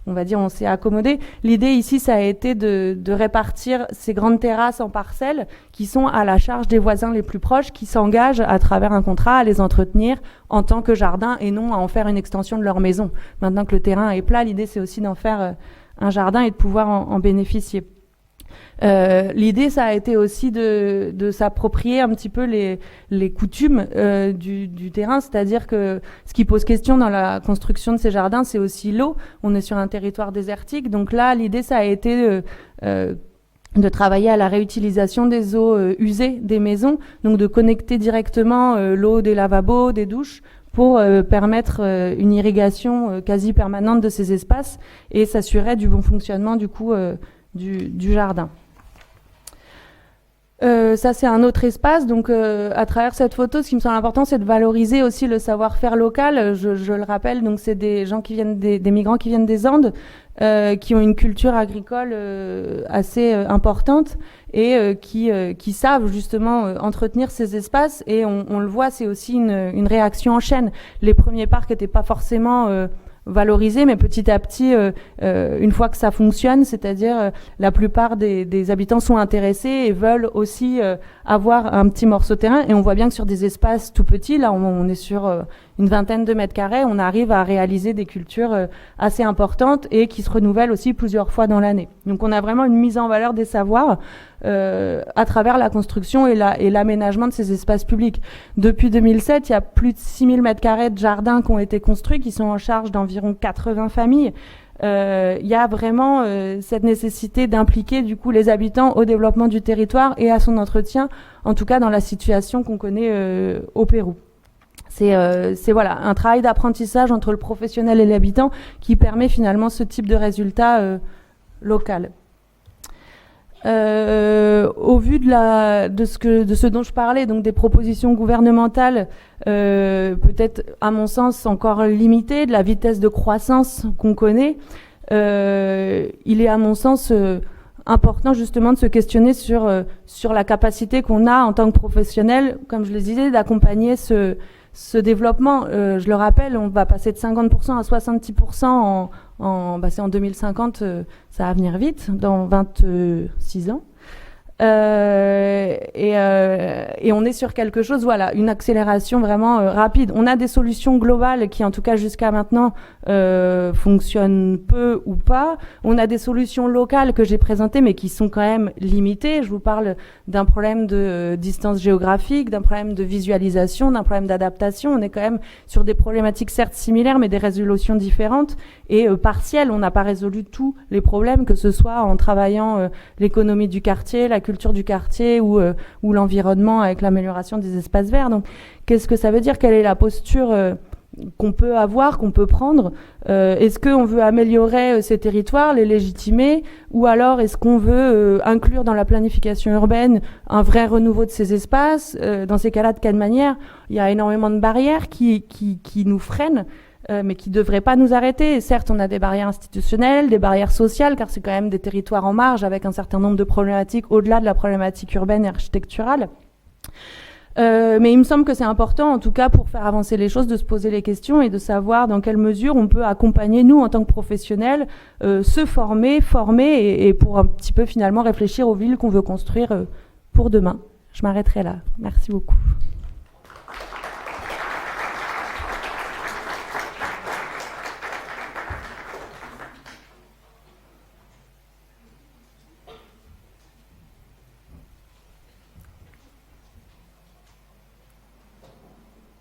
on va dire, on s'est accommodé. L'idée ici, ça a été de répartir ces grandes terrasses en parcelles qui sont à la charge des voisins les plus proches, qui s'engagent à travers un contrat à les entretenir en tant que jardin et non à en faire une extension de leur maison. Maintenant que le terrain est plat, l'idée, c'est aussi d'en faire un jardin et de pouvoir en bénéficier. L'idée, ça a été aussi de s'approprier un petit peu les coutumes du terrain, c'est-à-dire que ce qui pose question dans la construction de ces jardins, c'est aussi l'eau. On est sur un territoire désertique, donc là, l'idée, ça a été de travailler à la réutilisation des eaux usées des maisons, donc de connecter directement l'eau des lavabos, des douches, pour permettre une irrigation quasi permanente de ces espaces et s'assurer du bon fonctionnement du coup du jardin. Ça, c'est un autre espace. Donc, à travers cette photo, ce qui me semble important, c'est de valoriser aussi le savoir-faire local. Je le rappelle, donc c'est des gens qui viennent des migrants qui viennent des Andes, qui ont une culture agricole assez importante et qui savent justement entretenir ces espaces. Et on le voit, c'est aussi une réaction en chaîne. Les premiers parcs n'étaient pas forcément valorisé, mais petit à petit, une fois que ça fonctionne, c'est-à-dire la plupart des habitants sont intéressés et veulent aussi avoir un petit morceau de terrain. Et on voit bien que sur des espaces tout petits, là on est sur une vingtaine de mètres carrés, on arrive à réaliser des cultures assez importantes et qui se renouvellent aussi plusieurs fois dans l'année. Donc on a vraiment une mise en valeur des savoirs à travers la construction et l'aménagement de ces espaces publics. Depuis 2007, il y a plus de 6000 mètres carrés de jardins qui ont été construits, qui sont en charge d'environ 80 familles. Il y a vraiment cette nécessité d'impliquer du coup les habitants au développement du territoire et à son entretien, en tout cas dans la situation qu'on connaît au Pérou. C'est voilà, un travail d'apprentissage entre le professionnel et l'habitant qui permet finalement ce type de résultat local. Au vu de ce dont je parlais, donc des propositions gouvernementales, peut-être à mon sens encore limitées, de la vitesse de croissance qu'on connaît, il est à mon sens important justement de se questionner sur la capacité qu'on a en tant que professionnel, comme je le disais, d'accompagner ce développement. Je le rappelle, on va passer de 50% à 66% c'est en 2050, ça va venir vite, dans 26 ans. Et on est sur quelque chose, voilà, une accélération vraiment rapide. On a des solutions globales qui, en tout cas jusqu'à maintenant, fonctionnent peu ou pas. On a des solutions locales que j'ai présentées, mais qui sont quand même limitées. Je vous parle d'un problème de distance géographique, d'un problème de visualisation, d'un problème d'adaptation. On est quand même sur des problématiques certes similaires, mais des résolutions différentes et partielles. On n'a pas résolu tous les problèmes, que ce soit en travaillant l'économie du quartier, la culture du quartier ou l'environnement avec l'amélioration des espaces verts. Donc, qu'est-ce que ça veut dire? Quelle est la posture qu'on peut avoir, qu'on peut prendre? Est-ce qu'on veut améliorer ces territoires, les légitimer, ou alors est-ce qu'on veut inclure dans la planification urbaine un vrai renouveau de ces espaces? Dans ces cas-là, de quelle manière? Il y a énormément de barrières qui nous freinent, mais qui ne devraient pas nous arrêter. Et certes, on a des barrières institutionnelles, des barrières sociales, car c'est quand même des territoires en marge avec un certain nombre de problématiques au-delà de la problématique urbaine et architecturale. Mais il me semble que c'est important, en tout cas, pour faire avancer les choses, de se poser les questions et de savoir dans quelle mesure on peut accompagner, nous, en tant que professionnels, se former et pour un petit peu, finalement, réfléchir aux villes qu'on veut construire pour demain. Je m'arrêterai là. Merci beaucoup.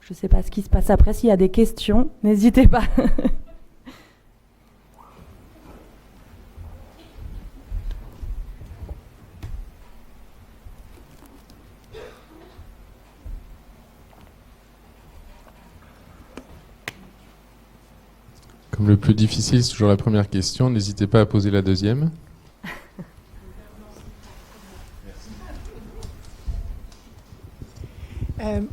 Je ne sais pas ce qui se passe après. S'il y a des questions, n'hésitez pas. Comme le plus difficile, c'est toujours la première question. N'hésitez pas à poser la deuxième.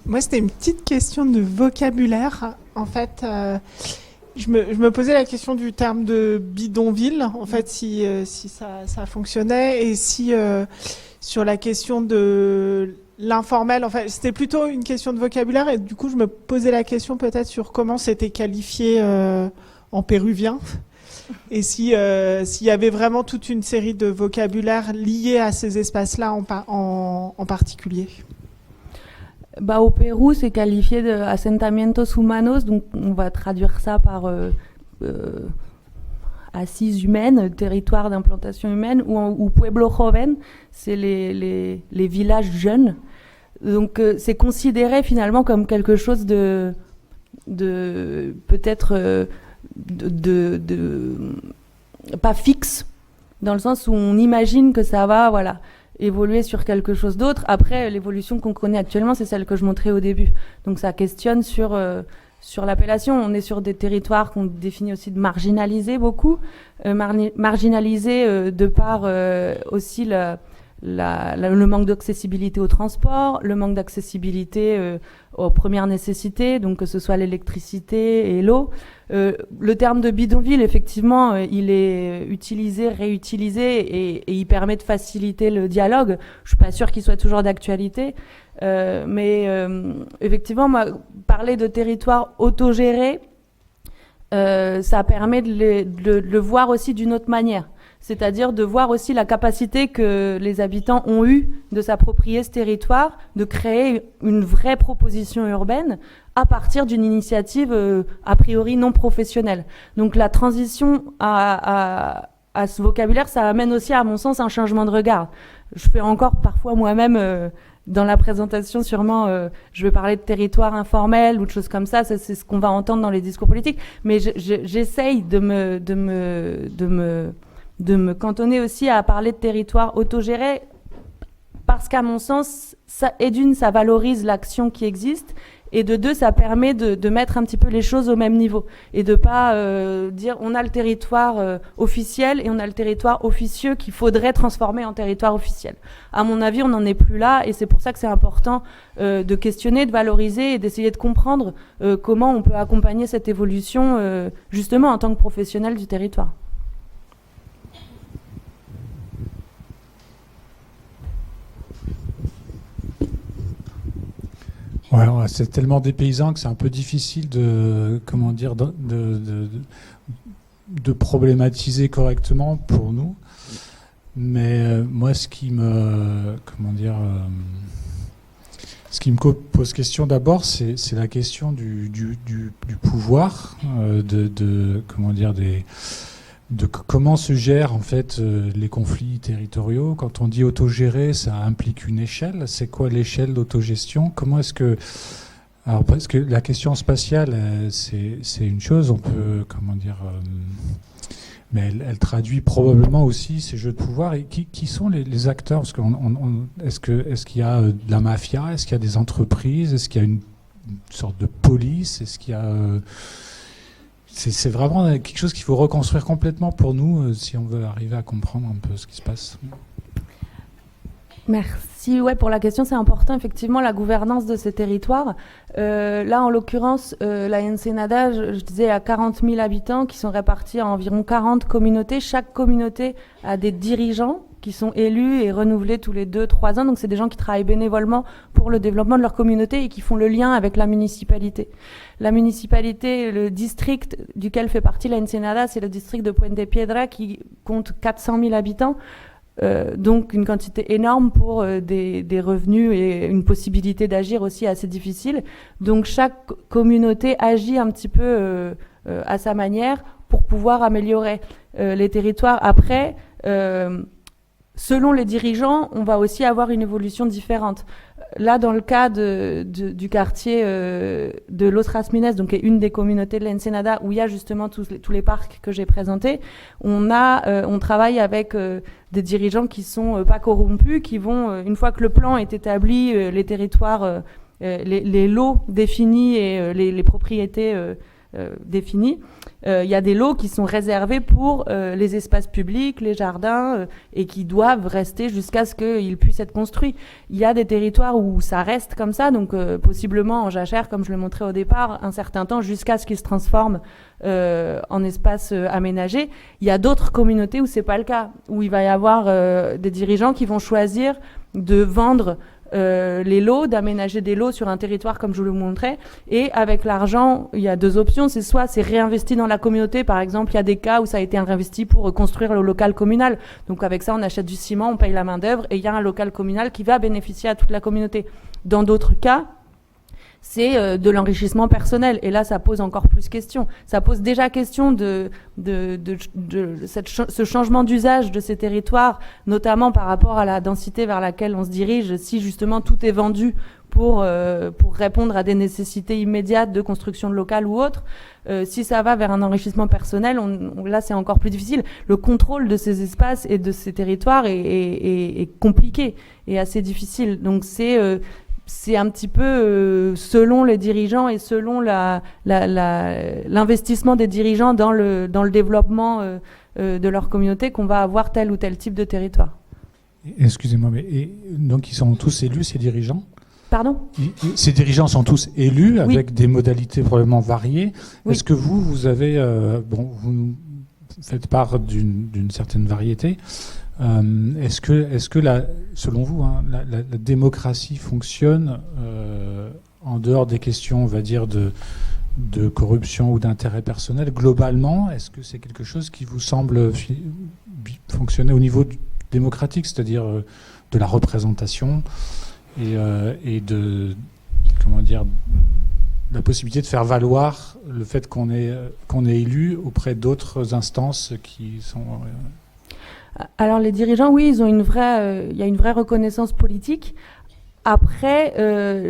Moi, c'était une petite question de vocabulaire. En fait, je me posais la question du terme de bidonville, en fait, si ça fonctionnait, et si sur la question de l'informel, en fait, c'était plutôt une question de vocabulaire, et du coup, je me posais la question peut-être sur comment c'était qualifié en péruvien, et s'il y avait vraiment toute une série de vocabulaires liés à ces espaces-là en particulier. Au Pérou, c'est qualifié de asentamientos humanos, donc on va traduire ça par assises humaines, territoire d'implantation humaine, ou pueblo joven, c'est les villages jeunes. Donc c'est considéré finalement comme quelque chose de peut-être pas fixe, dans le sens où on imagine que ça va, voilà, évoluer sur quelque chose d'autre. Après, l'évolution qu'on connaît actuellement, c'est celle que je montrais au début. Donc ça questionne sur l'appellation. On est sur des territoires qu'on définit aussi de marginalisés beaucoup. Marginalisés de par aussi le manque d'accessibilité au transport, le manque d'accessibilité aux premières nécessités, donc que ce soit l'électricité et l'eau. Le terme de bidonville, effectivement, il est utilisé, réutilisé et il permet de faciliter le dialogue. Je suis pas sûre qu'il soit toujours d'actualité, mais effectivement, moi, parler de territoire autogéré, ça permet de le voir aussi d'une autre manière. C'est-à-dire de voir aussi la capacité que les habitants ont eue de s'approprier ce territoire, de créer une vraie proposition urbaine à partir d'une initiative a priori non professionnelle. Donc la transition à ce vocabulaire, ça amène aussi à mon sens un changement de regard. Je fais encore parfois moi-même dans la présentation sûrement, je vais parler de territoire informel ou de choses comme ça, c'est ce qu'on va entendre dans les discours politiques, mais j'essaye de me cantonner aussi à parler de territoire autogéré parce qu'à mon sens, ça valorise l'action qui existe et de deux, ça permet de mettre un petit peu les choses au même niveau et de pas dire on a le territoire officiel et on a le territoire officieux qu'il faudrait transformer en territoire officiel. À mon avis, on n'en est plus là et c'est pour ça que c'est important de questionner, de valoriser et d'essayer de comprendre comment on peut accompagner cette évolution justement en tant que professionnel du territoire. Ouais, ouais, c'est tellement dépaysant que c'est un peu difficile de problématiser correctement pour nous. Mais moi, ce qui me pose question d'abord, c'est la question du pouvoir, de comment se gèrent en fait les conflits territoriaux. Quand on dit autogérer, ça implique une échelle. C'est quoi l'échelle d'autogestion? Comment est-ce que... Alors, parce que la question spatiale, c'est une chose, on peut, mais elle traduit probablement aussi ces jeux de pouvoir. Et qui sont les acteurs? Parce est-ce qu'il y a de la mafia? Est-ce qu'il y a des entreprises? Est-ce qu'il y a une sorte de police? Est-ce qu'il y a... C'est vraiment quelque chose qu'il faut reconstruire complètement pour nous si on veut arriver à comprendre un peu ce qui se passe. Merci. Ouais, pour la question, c'est important, effectivement, la gouvernance de ces territoires. Là, en l'occurrence, la Ensenada, je disais, a 40 000 habitants qui sont répartis en environ 40 communautés. Chaque communauté a des dirigeants qui sont élus et renouvelés tous les 2-3 ans. Donc, c'est des gens qui travaillent bénévolement pour le développement de leur communauté et qui font le lien avec la municipalité. La municipalité, le district duquel fait partie la Ensenada, c'est le district de Puente Piedra qui compte 400 000 habitants. Donc une quantité énorme pour des revenus et une possibilité d'agir aussi assez difficile. Donc chaque communauté agit un petit peu à sa manière pour pouvoir améliorer les territoires. Après, selon les dirigeants, on va aussi avoir une évolution différente. Là, dans le cas du quartier de Los Rasmines, donc qui est une des communautés de l'Ensenada, où il y a justement tous les parcs que j'ai présentés, on travaille avec des dirigeants qui sont pas corrompus, qui vont, une fois que le plan est établi, les territoires, les lots définis et les propriétés définies, il y a des lots qui sont réservés pour les espaces publics, les jardins, et qui doivent rester jusqu'à ce qu'ils puissent être construits. Il y a des territoires où ça reste comme ça, donc possiblement en jachère, comme je le montrais au départ, un certain temps, jusqu'à ce qu'ils se transforment en espace aménagé. Il y a d'autres communautés où c'est pas le cas, où il va y avoir des dirigeants qui vont choisir de vendre les lots, d'aménager des lots sur un territoire comme je vous le montrais, et avec l'argent, il y a deux options, c'est soit c'est réinvesti dans la communauté, par exemple il y a des cas où ça a été réinvesti pour construire le local communal, donc avec ça on achète du ciment, on paye la main d'œuvre et il y a un local communal qui va bénéficier à toute la communauté. Dans d'autres cas, c'est de l'enrichissement personnel. Et là, ça pose encore plus question. Ça pose déjà question de ce changement d'usage de ces territoires, notamment par rapport à la densité vers laquelle on se dirige. Si justement tout est vendu pour répondre à des nécessités immédiates de construction locale ou autre, si ça va vers un enrichissement personnel, là c'est encore plus difficile. Le contrôle de ces espaces et de ces territoires est compliqué et assez difficile. Donc c'est un petit peu selon les dirigeants et selon l'investissement des dirigeants dans le développement de leur communauté qu'on va avoir tel ou tel type de territoire. Excusez-moi, mais donc ils sont tous élus, ces dirigeants? Pardon? Ces dirigeants sont tous élus avec oui. Des modalités probablement variées. Oui. Est-ce que vous avez, vous faites part d'une certaine variété. Est-ce que selon vous, la démocratie fonctionne en dehors des questions, on va dire, de corruption ou d'intérêt personnel globalement? Est-ce que c'est quelque chose qui vous semble fonctionner au niveau démocratique, c'est-à-dire de la représentation et de, comment dire, la possibilité de faire valoir le fait qu'on est élu auprès d'autres instances qui sont... Alors les dirigeants, oui, ils ont il y a une vraie reconnaissance politique. Après,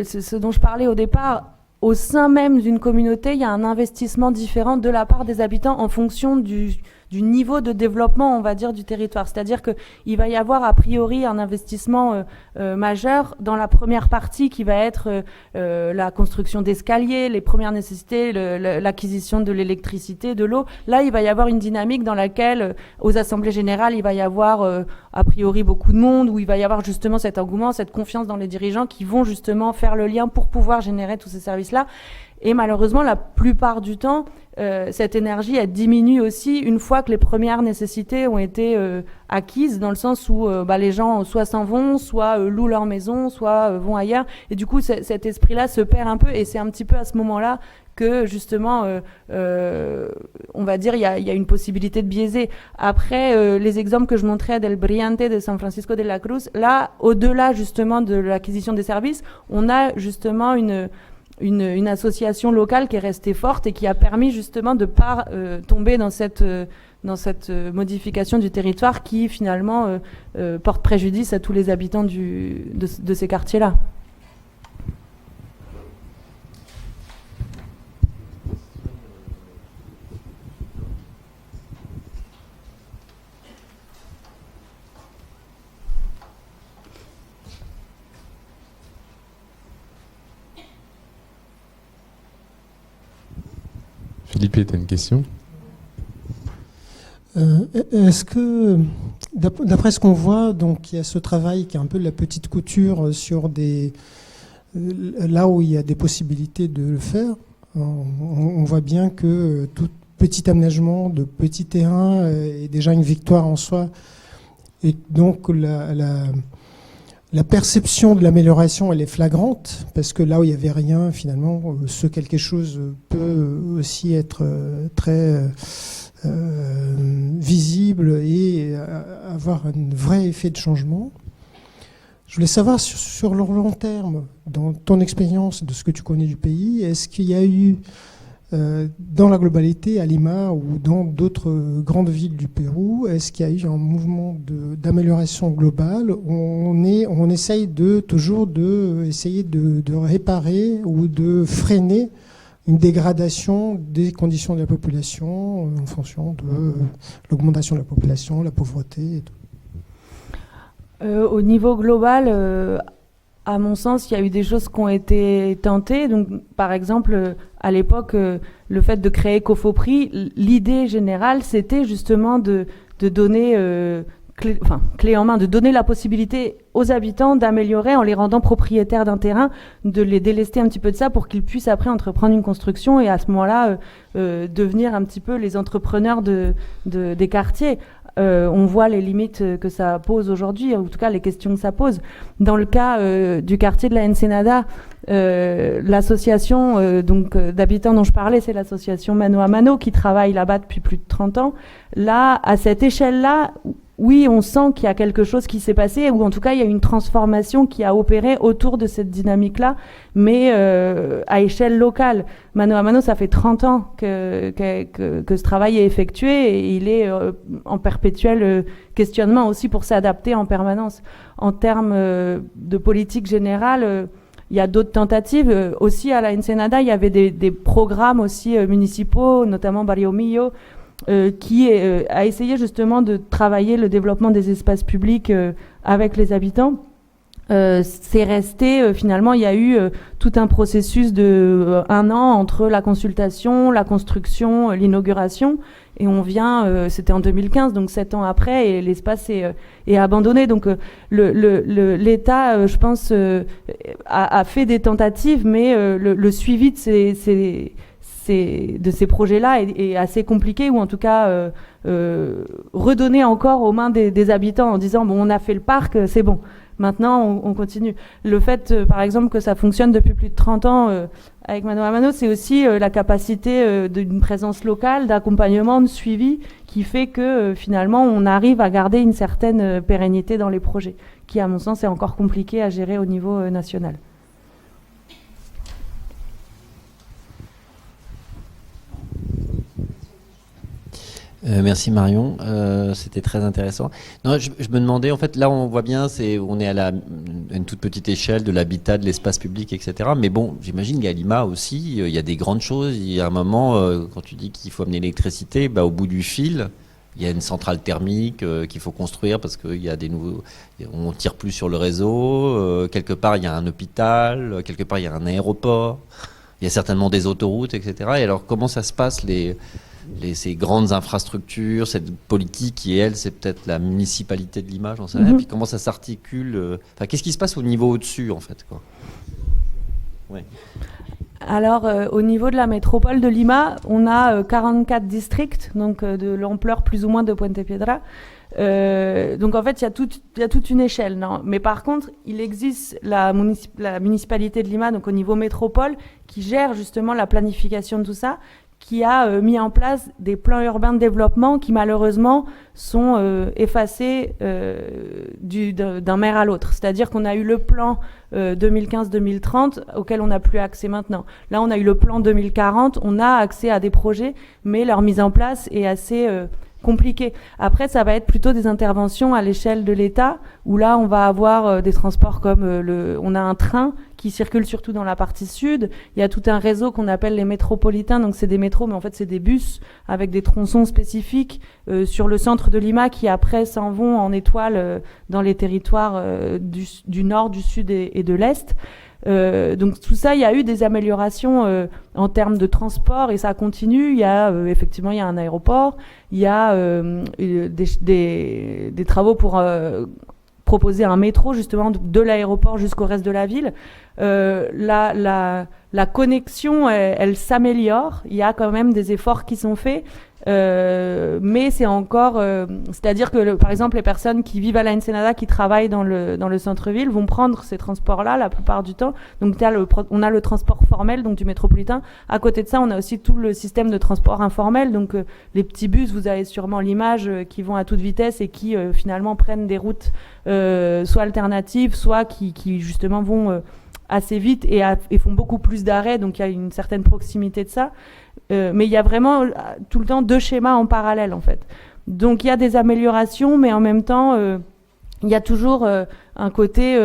ce dont je parlais au départ, au sein même d'une communauté, il y a un investissement différent de la part des habitants en fonction du du niveau de développement, on va dire, du territoire. C'est-à-dire qu'il va y avoir a priori un investissement majeur dans la première partie qui va être la construction d'escaliers, les premières nécessités, l'acquisition de l'électricité, de l'eau. Là, il va y avoir une dynamique dans laquelle, aux assemblées générales, il va y avoir a priori beaucoup de monde, où il va y avoir justement cet engouement, cette confiance dans les dirigeants qui vont justement faire le lien pour pouvoir générer tous ces services-là. Et malheureusement, la plupart du temps, cette énergie, elle diminue aussi une fois que les premières nécessités ont été acquises, dans le sens où les gens soit s'en vont, soit louent leur maison, soit vont ailleurs. Et du coup, cet esprit-là se perd un peu. Et c'est un petit peu à ce moment-là que justement, on va dire, il y a une possibilité de biaiser. Après, les exemples que je montrais d'El Brillante, de San Francisco de la Cruz, là, au-delà justement de l'acquisition des services, on a justement une association locale qui est restée forte et qui a permis justement de ne pas tomber dans cette modification du territoire qui finalement porte préjudice à tous les habitants de ces quartiers-là. Philippe, tu as une question ? Est-ce que, d'après ce qu'on voit, donc il y a ce travail qui est un peu la petite couture sur là où il y a des possibilités de le faire, on voit bien que tout petit aménagement de petits terrains est déjà une victoire en soi. Et donc la perception de l'amélioration, elle est flagrante, parce que là où il n'y avait rien, finalement, ce quelque chose peut aussi être très visible et avoir un vrai effet de changement. Je voulais savoir sur le long terme, dans ton expérience de ce que tu connais du pays, est-ce qu'il y a eu dans la globalité, à Lima ou dans d'autres grandes villes du Pérou, est-ce qu'il y a eu un mouvement d'amélioration globale où on essaye toujours essayer de réparer ou de freiner une dégradation des conditions de la population en fonction de l'augmentation de la population, la pauvreté et tout. Au niveau global, à mon sens, il y a eu des choses qui ont été tentées. Donc, par exemple, à l'époque, le fait de créer Cofopri, l'idée générale, c'était justement de donner clé en main, de donner la possibilité aux habitants d'améliorer en les rendant propriétaires d'un terrain, de les délester un petit peu de ça pour qu'ils puissent après entreprendre une construction et à ce moment-là devenir un petit peu les entrepreneurs des quartiers. On voit les limites que ça pose aujourd'hui, en tout cas les questions que ça pose. Dans le cas du quartier de la Ensenada, l'association d'habitants dont je parlais, c'est l'association Mano a Mano qui travaille là-bas depuis plus de 30 ans. Là, à cette échelle-là, oui, on sent qu'il y a quelque chose qui s'est passé, ou en tout cas, il y a une transformation qui a opéré autour de cette dynamique-là, mais à échelle locale. Mano a Mano, ça fait 30 ans que ce travail est effectué, et il est en perpétuel questionnement aussi pour s'adapter en permanence. En termes de politique générale, il y a d'autres tentatives. Aussi, à la Ensenada, il y avait des programmes aussi municipaux, notamment Barrio Millo, qui a essayé justement de travailler le développement des espaces publics avec les habitants. C'est resté, finalement, il y a eu tout un processus de 1 an entre la consultation, la construction, l'inauguration, et on vient, c'était en 2015, donc 7 ans après, et l'espace est abandonné. Donc l'État, je pense, a fait des tentatives, mais le suivi de ces projets-là est assez compliqué, ou en tout cas redonner encore aux mains des habitants en disant bon, on a fait le parc, c'est bon, maintenant on continue. Le fait par exemple que ça fonctionne depuis plus de 30 ans avec Mano a Mano, c'est aussi la capacité d'une présence locale, d'accompagnement, de suivi, qui fait que finalement on arrive à garder une certaine pérennité dans les projets, qui à mon sens est encore compliqué à gérer au niveau national. Merci Marion, c'était très intéressant. Non, je me demandais, en fait, là on voit bien, on est à une toute petite échelle de l'habitat, de l'espace public, etc. Mais bon, j'imagine qu'à Lima aussi, il y a des grandes choses. Il y a un moment, quand tu dis qu'il faut amener l'électricité, au bout du fil, Il y a une centrale thermique qu'il faut construire parce qu'il y a des nouveaux. On tire plus sur le réseau. Quelque part, il y a un hôpital. Quelque part, il y a un aéroport. Il y a certainement des autoroutes, etc. Et alors, comment ça se passe ces grandes infrastructures, cette politique qui, elle, c'est peut-être la municipalité de Lima, j'en sais rien. Puis comment ça s'articule qu'est-ce qui se passe au niveau au-dessus, en fait, quoi. Ouais. Alors, au niveau de la métropole de Lima, on a 44 districts, donc de l'ampleur plus ou moins de Puente Piedra. Donc en fait, il y a toute une échelle. Non, mais par contre, il existe la municipalité de Lima, donc au niveau métropole, qui gère justement la planification de tout ça, qui a mis en place des plans urbains de développement qui malheureusement sont effacés d'un maire à l'autre. C'est-à-dire qu'on a eu le plan 2015-2030 auquel on n'a plus accès maintenant. Là, on a eu le plan 2040, on a accès à des projets, mais leur mise en place est assez compliqué. Après, ça va être plutôt des interventions à l'échelle de l'État, où là, on va avoir des transports comme on a un train qui circule surtout dans la partie sud. Il y a tout un réseau qu'on appelle les métropolitains, donc c'est des métros, mais en fait, c'est des bus avec des tronçons spécifiques sur le centre de Lima qui après s'en vont en étoile dans les territoires du nord, du sud et de l'est. Donc tout ça, il y a eu des améliorations en termes de transport et ça continue. Il y a effectivement il y a un aéroport, il y a des travaux pour proposer un métro justement de l'aéroport jusqu'au reste de la ville. La connexion, elle s'améliore. Il y a quand même des efforts qui sont faits. Mais c'est encore, c'est-à-dire que par exemple les personnes qui vivent à la Ensenada, qui travaillent dans le centre-ville, vont prendre ces transports-là la plupart du temps. Donc on a le transport formel, donc du métropolitain. À côté de ça, on a aussi tout le système de transport informel, donc les petits bus, vous avez sûrement l'image, qui vont à toute vitesse et qui finalement prennent des routes soit alternatives, soit qui justement vont assez vite et font beaucoup plus d'arrêts, donc il y a une certaine proximité de ça. Mais il y a vraiment tout le temps deux schémas en parallèle, en fait. Donc il y a des améliorations, mais en même temps, il y a toujours un côté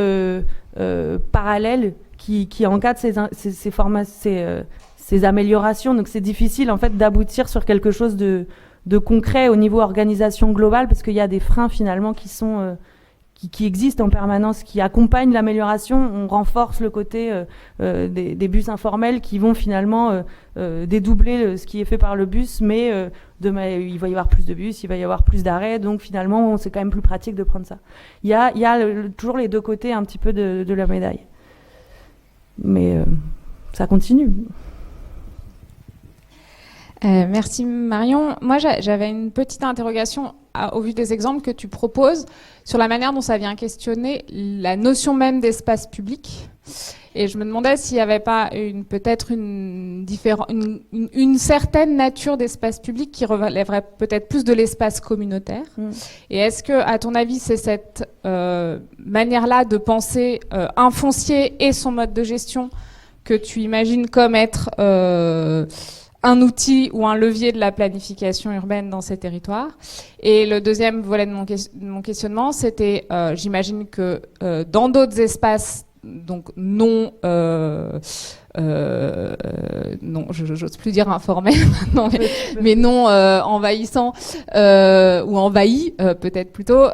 parallèle qui encadre ces améliorations. Donc c'est difficile, en fait, d'aboutir sur quelque chose de concret au niveau organisation globale, parce qu'il y a des freins, finalement, qui existent en permanence, qui accompagnent l'amélioration. On renforce le côté des bus informels qui vont finalement dédoubler ce qui est fait par le bus, mais il va y avoir plus de bus, il va y avoir plus d'arrêts, donc finalement c'est quand même plus pratique de prendre ça. Il y a toujours les deux côtés un petit peu de la médaille. Mais ça continue. Merci Marion. Moi j'avais une petite interrogation au vu des exemples que tu proposes sur la manière dont ça vient questionner la notion même d'espace public. Et je me demandais s'il n'y avait pas peut-être une certaine nature d'espace public qui relèverait peut-être plus de l'espace communautaire. Et est-ce que, à ton avis, c'est cette manière-là de penser un foncier et son mode de gestion que tu imagines comme être un outil ou un levier de la planification urbaine dans ces territoires? Et le deuxième volet de mon questionnement, c'était, j'imagine que dans d'autres espaces, donc non, j'ose plus dire informel maintenant, mais non envahissant ou envahi peut-être plutôt,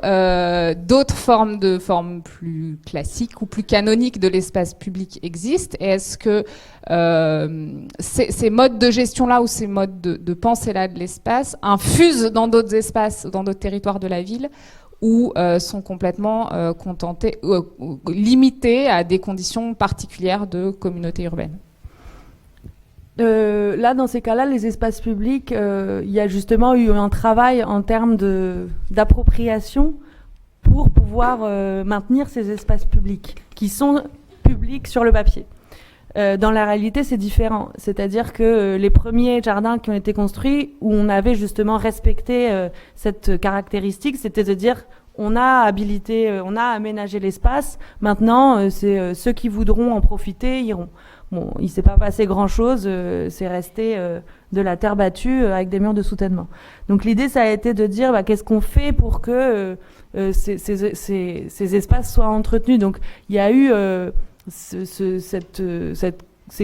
d'autres formes plus classiques ou plus canoniques de l'espace public existent. Et est-ce que ces modes de gestion-là ou ces modes de pensée-là de l'espace infusent dans d'autres espaces, dans d'autres territoires de la ville, ou sont complètement limités à des conditions particulières de communauté urbaine? Là, dans ces cas-là, les espaces publics, il y a justement eu un travail en termes d'appropriation pour pouvoir maintenir ces espaces publics, qui sont publics sur le papier. Dans la réalité, c'est différent. C'est-à-dire que les premiers jardins qui ont été construits, où on avait justement respecté cette caractéristique, c'était de dire on a habilité, on a aménagé l'espace. Maintenant, c'est ceux qui voudront en profiter iront. Bon, il s'est pas passé grand-chose. C'est resté de la terre battue avec des murs de soutènement. Donc l'idée, ça a été de dire qu'est-ce qu'on fait pour que ces espaces soient entretenus. Donc il y a eu cette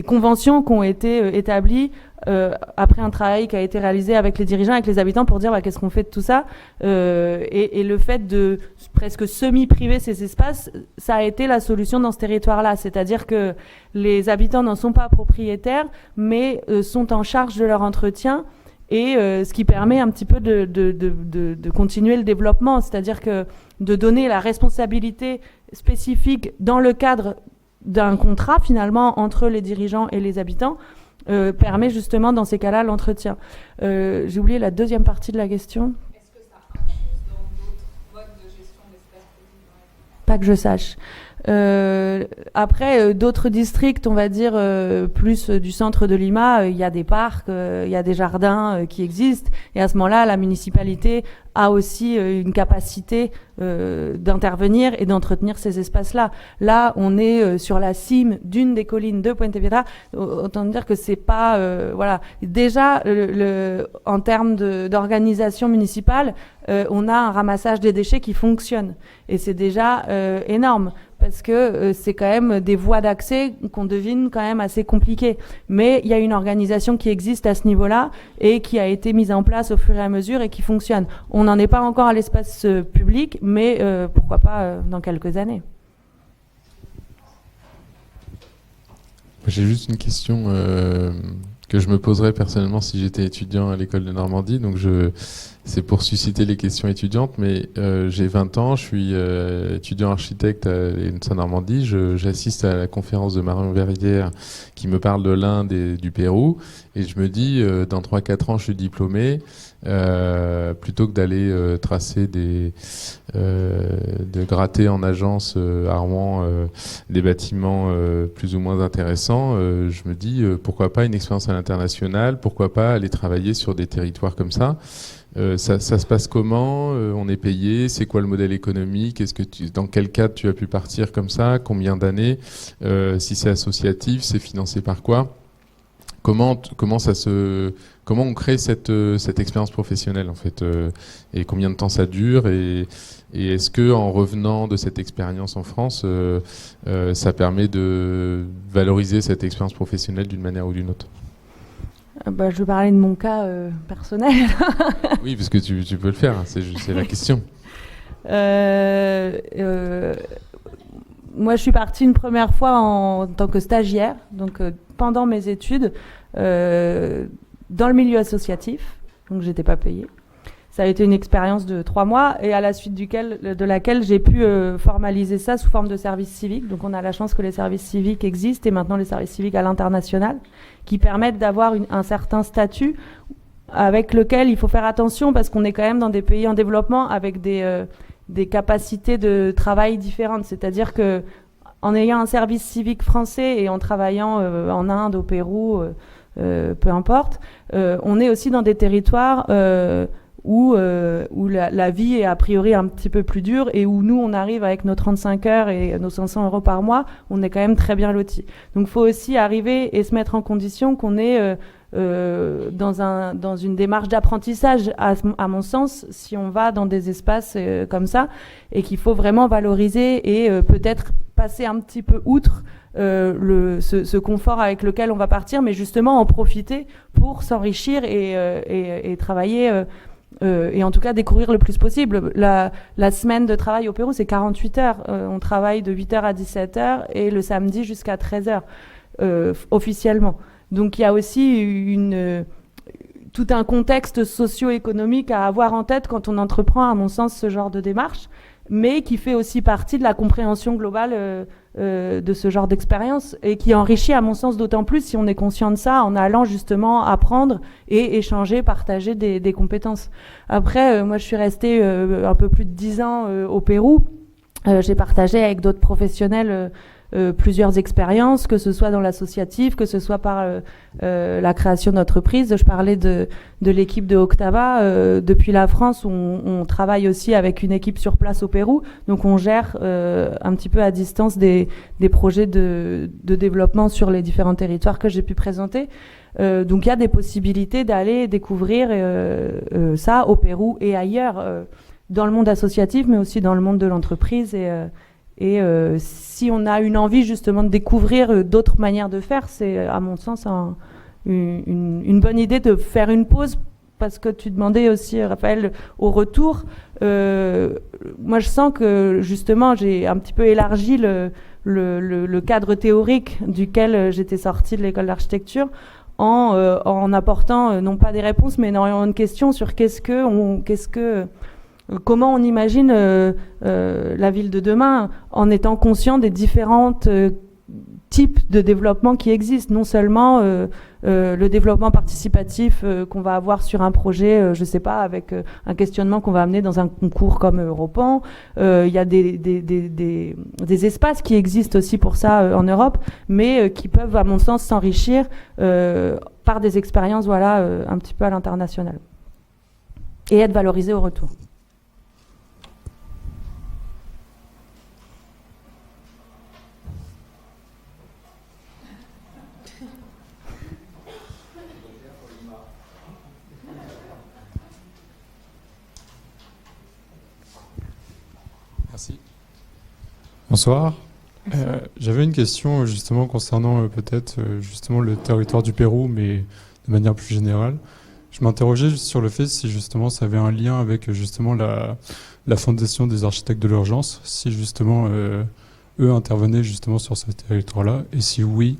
conventions qui ont été établies après un travail qui a été réalisé avec les dirigeants, avec les habitants, pour dire qu'est-ce qu'on fait de tout ça. Et le fait de presque semi-priver ces espaces, ça a été la solution dans ce territoire-là. C'est-à-dire que les habitants n'en sont pas propriétaires, mais sont en charge de leur entretien. Et ce qui permet un petit peu de continuer le développement, c'est-à-dire que de donner la responsabilité spécifique dans le cadre d'un contrat finalement entre les dirigeants et les habitants permet justement dans ces cas-là l'entretien. J'ai oublié la deuxième partie de la question. Est-ce que ça infuse dans d'autres modes de gestion d'espace public ? Pas que je sache. Après, d'autres districts, on va dire plus du centre de Lima, il y a des parcs, il y a des jardins qui existent, et à ce moment-là, la municipalité a aussi une capacité d'intervenir et d'entretenir ces espaces-là. Là, on est sur la cime d'une des collines de Puente Viera. Autant dire que c'est pas voilà. Déjà, en termes d'organisation municipale, on a un ramassage des déchets qui fonctionne, et c'est déjà énorme. Parce que c'est quand même des voies d'accès qu'on devine quand même assez compliquées. Mais il y a une organisation qui existe à ce niveau-là et qui a été mise en place au fur et à mesure et qui fonctionne. On n'en est pas encore à l'espace public, mais pourquoi pas dans quelques années. J'ai juste une question que je me poserais personnellement si j'étais étudiant à l'école de Normandie. Donc c'est pour susciter les questions étudiantes, mais j'ai 20 ans, je suis étudiant architecte à l'ENSA Normandie. J'assiste à la conférence de Marion Verrière qui me parle de l'Inde et du Pérou, et je me dis, dans 3-4 ans, je suis diplômé, plutôt que d'aller tracer de gratter en agence à Rouen des bâtiments plus ou moins intéressants, je me dis, pourquoi pas une expérience à l'international, pourquoi pas aller travailler sur des territoires comme ça. Ça se passe comment? On est payé? C'est quoi le modèle économique? Dans quel cadre tu as pu partir comme ça? Combien d'années? Si c'est associatif, c'est financé par quoi? Comment on crée cette expérience professionnelle en fait, et combien de temps ça dure, et est-ce que en revenant de cette expérience en France, ça permet de valoriser cette expérience professionnelle d'une manière ou d'une autre? Je vais parler de mon cas personnel. Oui, parce que tu peux le faire, c'est la question. Moi, je suis partie une première fois en tant que stagiaire, donc pendant mes études, dans le milieu associatif, donc j'étais pas payée. Ça a été une expérience de 3 mois, et à la suite de laquelle j'ai pu formaliser ça sous forme de service civique. Donc on a la chance que les services civiques existent, et maintenant les services civiques à l'international, qui permettent d'avoir un certain statut avec lequel il faut faire attention, parce qu'on est quand même dans des pays en développement avec des capacités de travail différentes. C'est-à-dire que en ayant un service civique français et en travaillant en Inde, au Pérou, peu importe, on est aussi dans des territoires où la vie est a priori un petit peu plus dure, et où nous, on arrive avec nos 35 heures et nos 500 euros par mois, on est quand même très bien lotis. Donc il faut aussi arriver et se mettre en condition qu'on est dans une démarche d'apprentissage, à mon sens, si on va dans des espaces comme ça, et qu'il faut vraiment valoriser et peut-être passer un petit peu outre ce confort avec lequel on va partir, mais justement en profiter pour s'enrichir et travailler et en tout cas découvrir le plus possible. La semaine de travail au Pérou, c'est 48 heures. On travaille de 8h à 17h et le samedi jusqu'à 13h officiellement. Donc il y a aussi tout un contexte socio-économique à avoir en tête quand on entreprend, à mon sens, ce genre de démarche, mais qui fait aussi partie de la compréhension globale de ce genre d'expérience, et qui enrichit, à mon sens, d'autant plus si on est conscient de ça, en allant justement apprendre et échanger, partager des compétences. Après, moi je suis restée un peu plus de 10 ans au Pérou. J'ai partagé avec d'autres professionnels plusieurs expériences, que ce soit dans l'associatif, que ce soit par la création d'entreprises. Je parlais de l'équipe de Octava. Depuis la France, on travaille aussi avec une équipe sur place au Pérou. Donc on gère un petit peu à distance des projets de développement sur les différents territoires que j'ai pu présenter. Donc il y a des possibilités d'aller découvrir ça au Pérou et ailleurs, dans le monde associatif, mais aussi dans le monde de l'entreprise Et si on a une envie justement de découvrir d'autres manières de faire, c'est à mon sens une bonne idée de faire une pause, parce que tu demandais aussi, Raphaël, au retour. Moi, je sens que justement, j'ai un petit peu élargi le cadre théorique duquel j'étais sortie de l'école d'architecture en apportant non pas des réponses, mais énormément de questions sur comment on imagine la ville de demain, en étant conscient des différentes types de développement qui existent. Non seulement le développement participatif qu'on va avoir sur un projet, je sais pas, avec un questionnement qu'on va amener dans un concours comme Europan. Il y a des espaces qui existent aussi pour ça en Europe, mais qui peuvent, à mon sens, s'enrichir par des expériences, un petit peu à l'international, et être valorisés au retour. Merci. Bonsoir. J'avais une question justement concernant peut-être justement le territoire du Pérou, mais de manière plus générale. Je m'interrogeais sur le fait si justement ça avait un lien avec justement la Fondation des architectes de l'urgence, si justement eux intervenaient justement sur ce territoire-là, et si oui,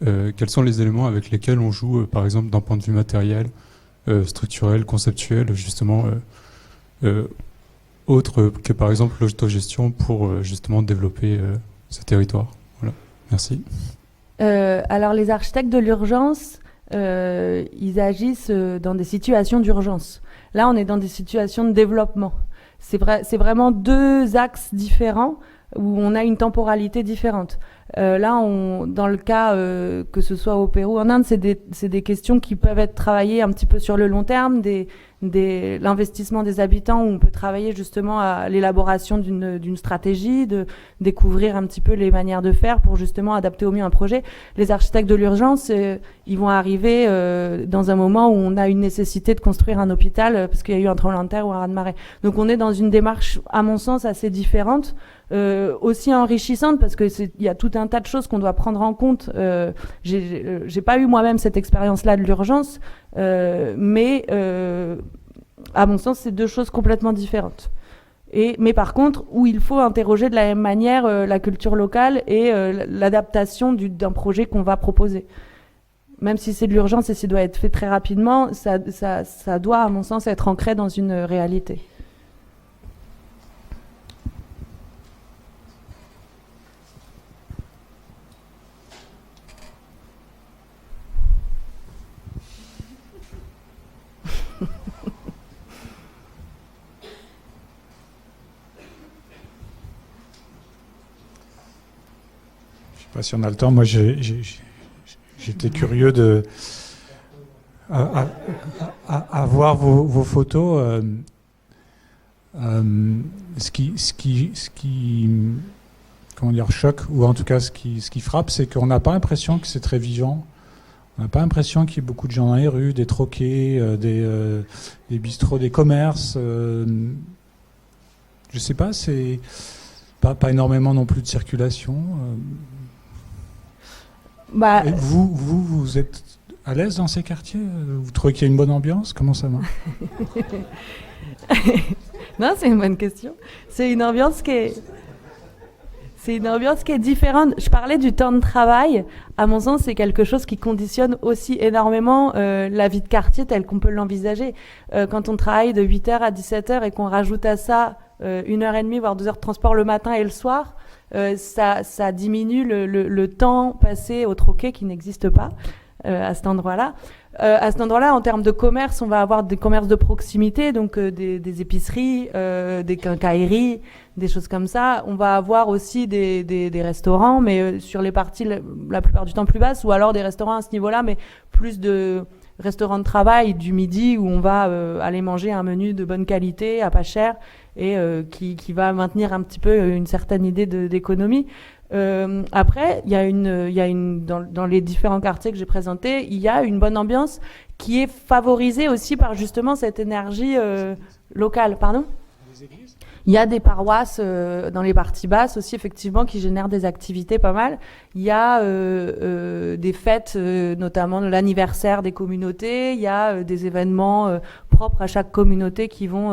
quels sont les éléments avec lesquels on joue, par exemple d'un point de vue matériel, structurel, conceptuel, justement autre que par exemple l'autogestion pour justement développer ce territoire. Voilà. Merci. Alors les architectes de l'urgence, ils agissent dans des situations d'urgence. Là, on est dans des situations de développement. C'est vraiment deux axes différents où on a une temporalité différente. Là, dans le cas que ce soit au Pérou ou en Inde, c'est des questions qui peuvent être travaillées un petit peu sur le long terme, l'investissement des habitants, où on peut travailler justement à l'élaboration d'une stratégie, de découvrir un petit peu les manières de faire pour justement adapter au mieux un projet. Les architectes de l'urgence, ils vont arriver dans un moment où on a une nécessité de construire un hôpital parce qu'il y a eu un tremblement de terre ou un raz-de-marée. Donc on est dans une démarche, à mon sens, assez différente, aussi enrichissante, parce que il y a tout un tas de choses qu'on doit prendre en compte. J'ai pas eu moi-même cette expérience-là de l'urgence, mais à mon sens, c'est deux choses complètement différentes. Mais par contre, où il faut interroger de la même manière la culture locale et l'adaptation d'un projet qu'on va proposer. Même si c'est de l'urgence et ça doit être fait très rapidement, ça doit, à mon sens, être ancré dans une réalité. Si on a le temps, moi j'étais curieux à voir vos photos. Ce qui comment dire, choque, ou en tout cas ce qui frappe, c'est qu'on n'a pas l'impression que c'est très vivant. On n'a pas l'impression qu'il y ait beaucoup de gens dans les rues, des troquets, des bistrots, des commerces. Je sais pas, c'est pas énormément non plus de circulation. Vous êtes à l'aise dans ces quartiers? Vous trouvez qu'il y a une bonne ambiance? Comment ça marche? Non, c'est une bonne question. C'est une ambiance qui est différente. Je parlais du temps de travail. À mon sens, c'est quelque chose qui conditionne aussi énormément la vie de quartier telle qu'on peut l'envisager. Quand on travaille de 8h à 17h et qu'on rajoute à ça 1h30, voire 2 heures de transport le matin et le soir, ça diminue le temps passé au troquet qui n'existe pas à cet endroit-là. À cet endroit-là, en termes de commerce, on va avoir des commerces de proximité, donc des épiceries, des quincailleries, des choses comme ça. On va avoir aussi des restaurants, mais sur les parties la plupart du temps plus basses, ou alors des restaurants à ce niveau-là, mais plus de restaurants de travail du midi où on va aller manger un menu de bonne qualité, à pas cher, et qui va maintenir un petit peu une certaine idée d'économie. Après, il y a dans les différents quartiers que j'ai présentés, il y a une bonne ambiance qui est favorisée aussi par justement cette énergie locale. Pardon ? Il y a des paroisses dans les parties basses aussi, effectivement, qui génèrent des activités pas mal. Il y a des fêtes, notamment l'anniversaire des communautés. Il y a des événements propres à chaque communauté qui vont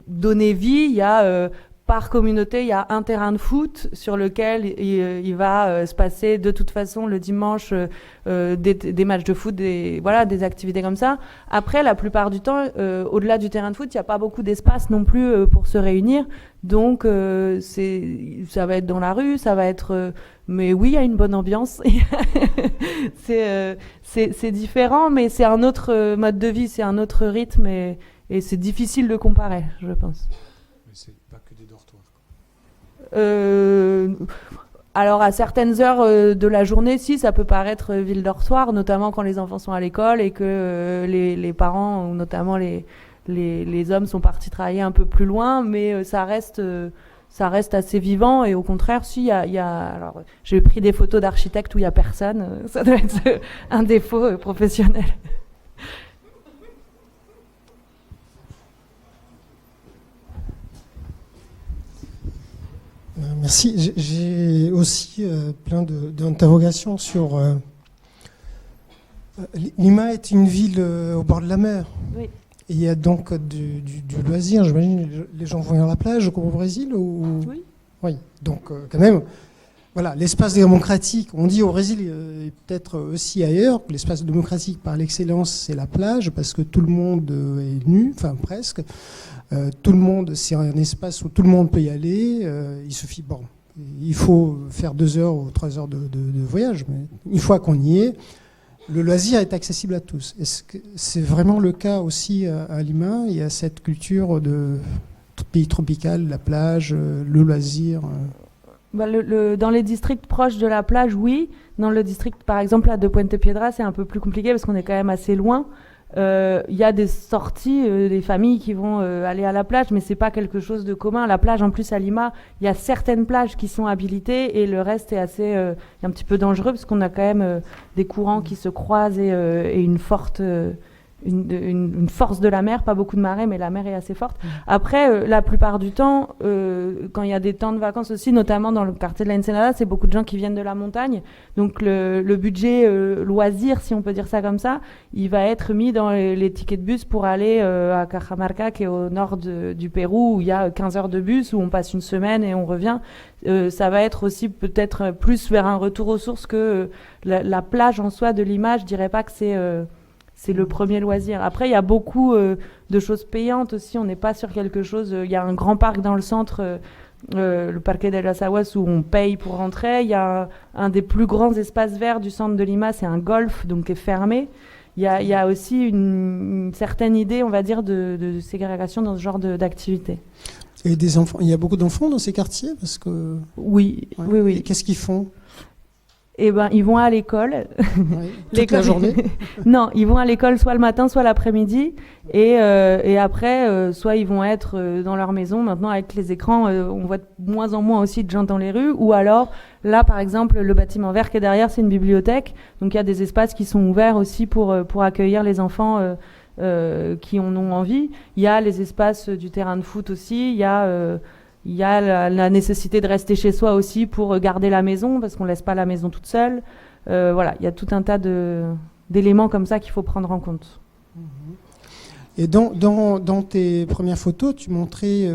donner vie. Il y a par communauté, il y a un terrain de foot sur lequel il va se passer de toute façon le dimanche des matchs de foot, des activités comme ça. Après, la plupart du temps, au-delà du terrain de foot, il n'y a pas beaucoup d'espace non plus pour se réunir. Donc, ça va être dans la rue, ça va être... mais oui, il y a une bonne ambiance. C'est différent, mais c'est un autre mode de vie, c'est un autre rythme et c'est difficile de comparer, je pense. Alors à certaines heures de la journée, si ça peut paraître ville dortoir, notamment quand les enfants sont à l'école et que les parents, ou notamment les hommes, sont partis travailler un peu plus loin, mais ça reste assez vivant. Et au contraire, si alors j'ai pris des photos d'architectes où il y a personne, ça doit être un défaut professionnel. Merci. J'ai aussi plein d'interrogations sur... Lima est une ville au bord de la mer. Oui. Et il y a donc du loisir. J'imagine les gens vont à la plage comme au Brésil ou... Oui. Oui. Donc quand même, voilà, l'espace démocratique, on dit au Brésil et peut-être aussi ailleurs, que l'espace démocratique par l'excellence, c'est la plage parce que tout le monde est nu, enfin presque. Tout le monde, c'est un espace où tout le monde peut y aller. Il suffit, il faut faire 2 heures ou 3 heures de voyage, mais une fois qu'on y est, le loisir est accessible à tous. Est-ce que c'est vraiment le cas aussi à Lima? Il y a cette culture de pays tropical, la plage, le loisir. Dans les districts proches de la plage, oui. Dans le district, par exemple, là, de Puente Piedra, c'est un peu plus compliqué parce qu'on est quand même assez loin. Il y a des sorties, des familles qui vont aller à la plage, mais c'est pas quelque chose de commun. La plage, en plus, à Lima, il y a certaines plages qui sont habilitées et le reste est assez un petit peu dangereux parce qu'on a quand même des courants qui se croisent et une forte... Une force de la mer, pas beaucoup de marée, mais la mer est assez forte. Après, la plupart du temps, quand il y a des temps de vacances aussi, notamment dans le quartier de la Ensenada, c'est beaucoup de gens qui viennent de la montagne. Donc le budget loisir, si on peut dire ça comme ça, il va être mis dans les tickets de bus pour aller à Cajamarca, qui est au nord du Pérou, où il y a 15 heures de bus, où on passe une semaine et on revient. Ça va être aussi peut-être plus vers un retour aux sources que la plage en soi de Lima. Je dirais pas que c'est le premier loisir. Après, il y a beaucoup de choses payantes aussi. On n'est pas sur quelque chose... Il y a un grand parc dans le centre, le Parque de las Aguas, où on paye pour rentrer. Il y a un des plus grands espaces verts du centre de Lima, c'est un golf, donc qui est fermé. Il y a aussi une certaine idée, on va dire, de ségrégation dans ce genre d'activité. Et des enfants, il y a beaucoup d'enfants dans ces quartiers parce que... Oui, ouais. oui. Et qu'est-ce qu'ils font? Eh ben, ils vont à l'école. Oui, toute la journée. Non, ils vont à l'école soit le matin, soit l'après-midi. Et après, soit ils vont être dans leur maison. Maintenant, avec les écrans, on voit de moins en moins aussi de gens dans les rues. Ou alors, là, par exemple, le bâtiment vert qui est derrière, c'est une bibliothèque. Donc, il y a des espaces qui sont ouverts aussi pour accueillir les enfants qui en ont envie. Il y a les espaces du terrain de foot aussi. Il y a la nécessité de rester chez soi aussi pour garder la maison, parce qu'on ne laisse pas la maison toute seule. Voilà, il y a tout un tas d'éléments comme ça qu'il faut prendre en compte. Et dans tes premières photos, tu montrais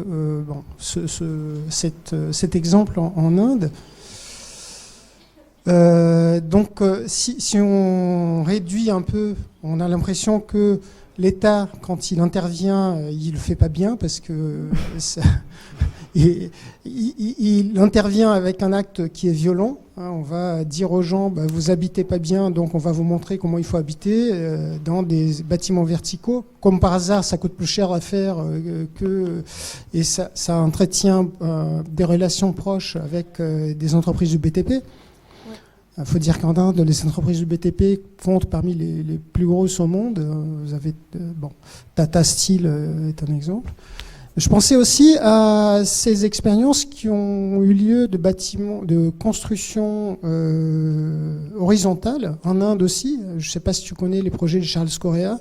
cet exemple en Inde. Donc, si on réduit un peu, on a l'impression que l'État, quand il intervient, il ne le fait pas bien parce que il intervient avec un acte qui est violent. On va dire aux gens, vous habitez pas bien, donc on va vous montrer comment il faut habiter dans des bâtiments verticaux. Comme par hasard, ça coûte plus cher à faire et ça entretient des relations proches avec des entreprises du BTP. Il faut dire qu'en Inde, les entreprises du BTP comptent parmi les plus grosses au monde. Vous avez, Tata Steel est un exemple. Je pensais aussi à ces expériences qui ont eu lieu de bâtiments, de construction horizontale, en Inde aussi. Je ne sais pas si tu connais les projets de Charles Correa,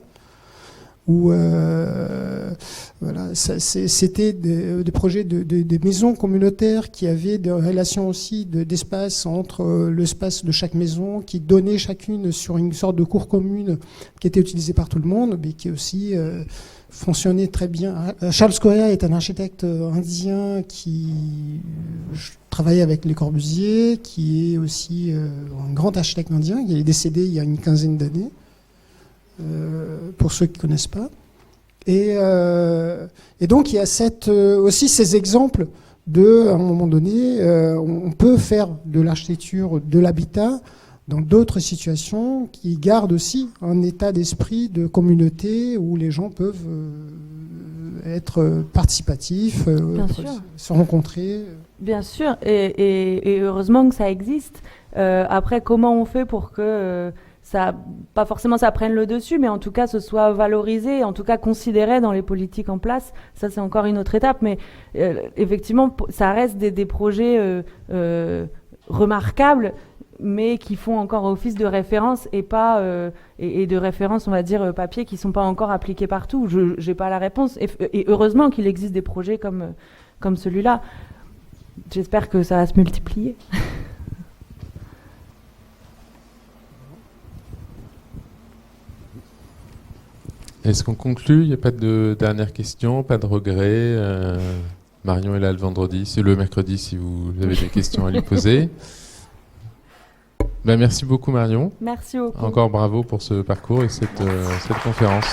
où voilà, c'était des projets de maisons communautaires qui avaient des relations aussi d'espace entre l'espace de chaque maison, qui donnaient chacune sur une sorte de cour commune qui était utilisée par tout le monde, mais qui aussi fonctionnait très bien. Charles Correa est un architecte indien qui travaillait avec Le Corbusier, qui est aussi un grand architecte indien, qui est décédé il y a une quinzaine d'années, pour ceux qui ne connaissent pas. Et donc il y a aussi ces exemples à un moment donné, on peut faire de l'architecture, de l'habitat dans d'autres situations qui gardent aussi un état d'esprit de communauté où les gens peuvent être participatifs, se rencontrer. Bien sûr, et heureusement que ça existe. Après, comment on fait pour que ça, pas forcément ça prenne le dessus, mais en tout cas ce soit valorisé, en tout cas considéré dans les politiques en place. Ça, c'est encore une autre étape, mais effectivement, ça reste des projets remarquables, mais qui font encore office de référence et pas et de référence, on va dire, papier, qui sont pas encore appliqués partout. Je n'ai pas la réponse. Et heureusement qu'il existe des projets comme celui-là. J'espère que ça va se multiplier. Est-ce qu'on conclut? Il n'y a pas de dernière question, pas de regret. Marion est là le vendredi, c'est le mercredi si vous avez des questions à lui poser. Merci beaucoup Marion. Merci beaucoup. Encore bravo pour ce parcours et cette conférence.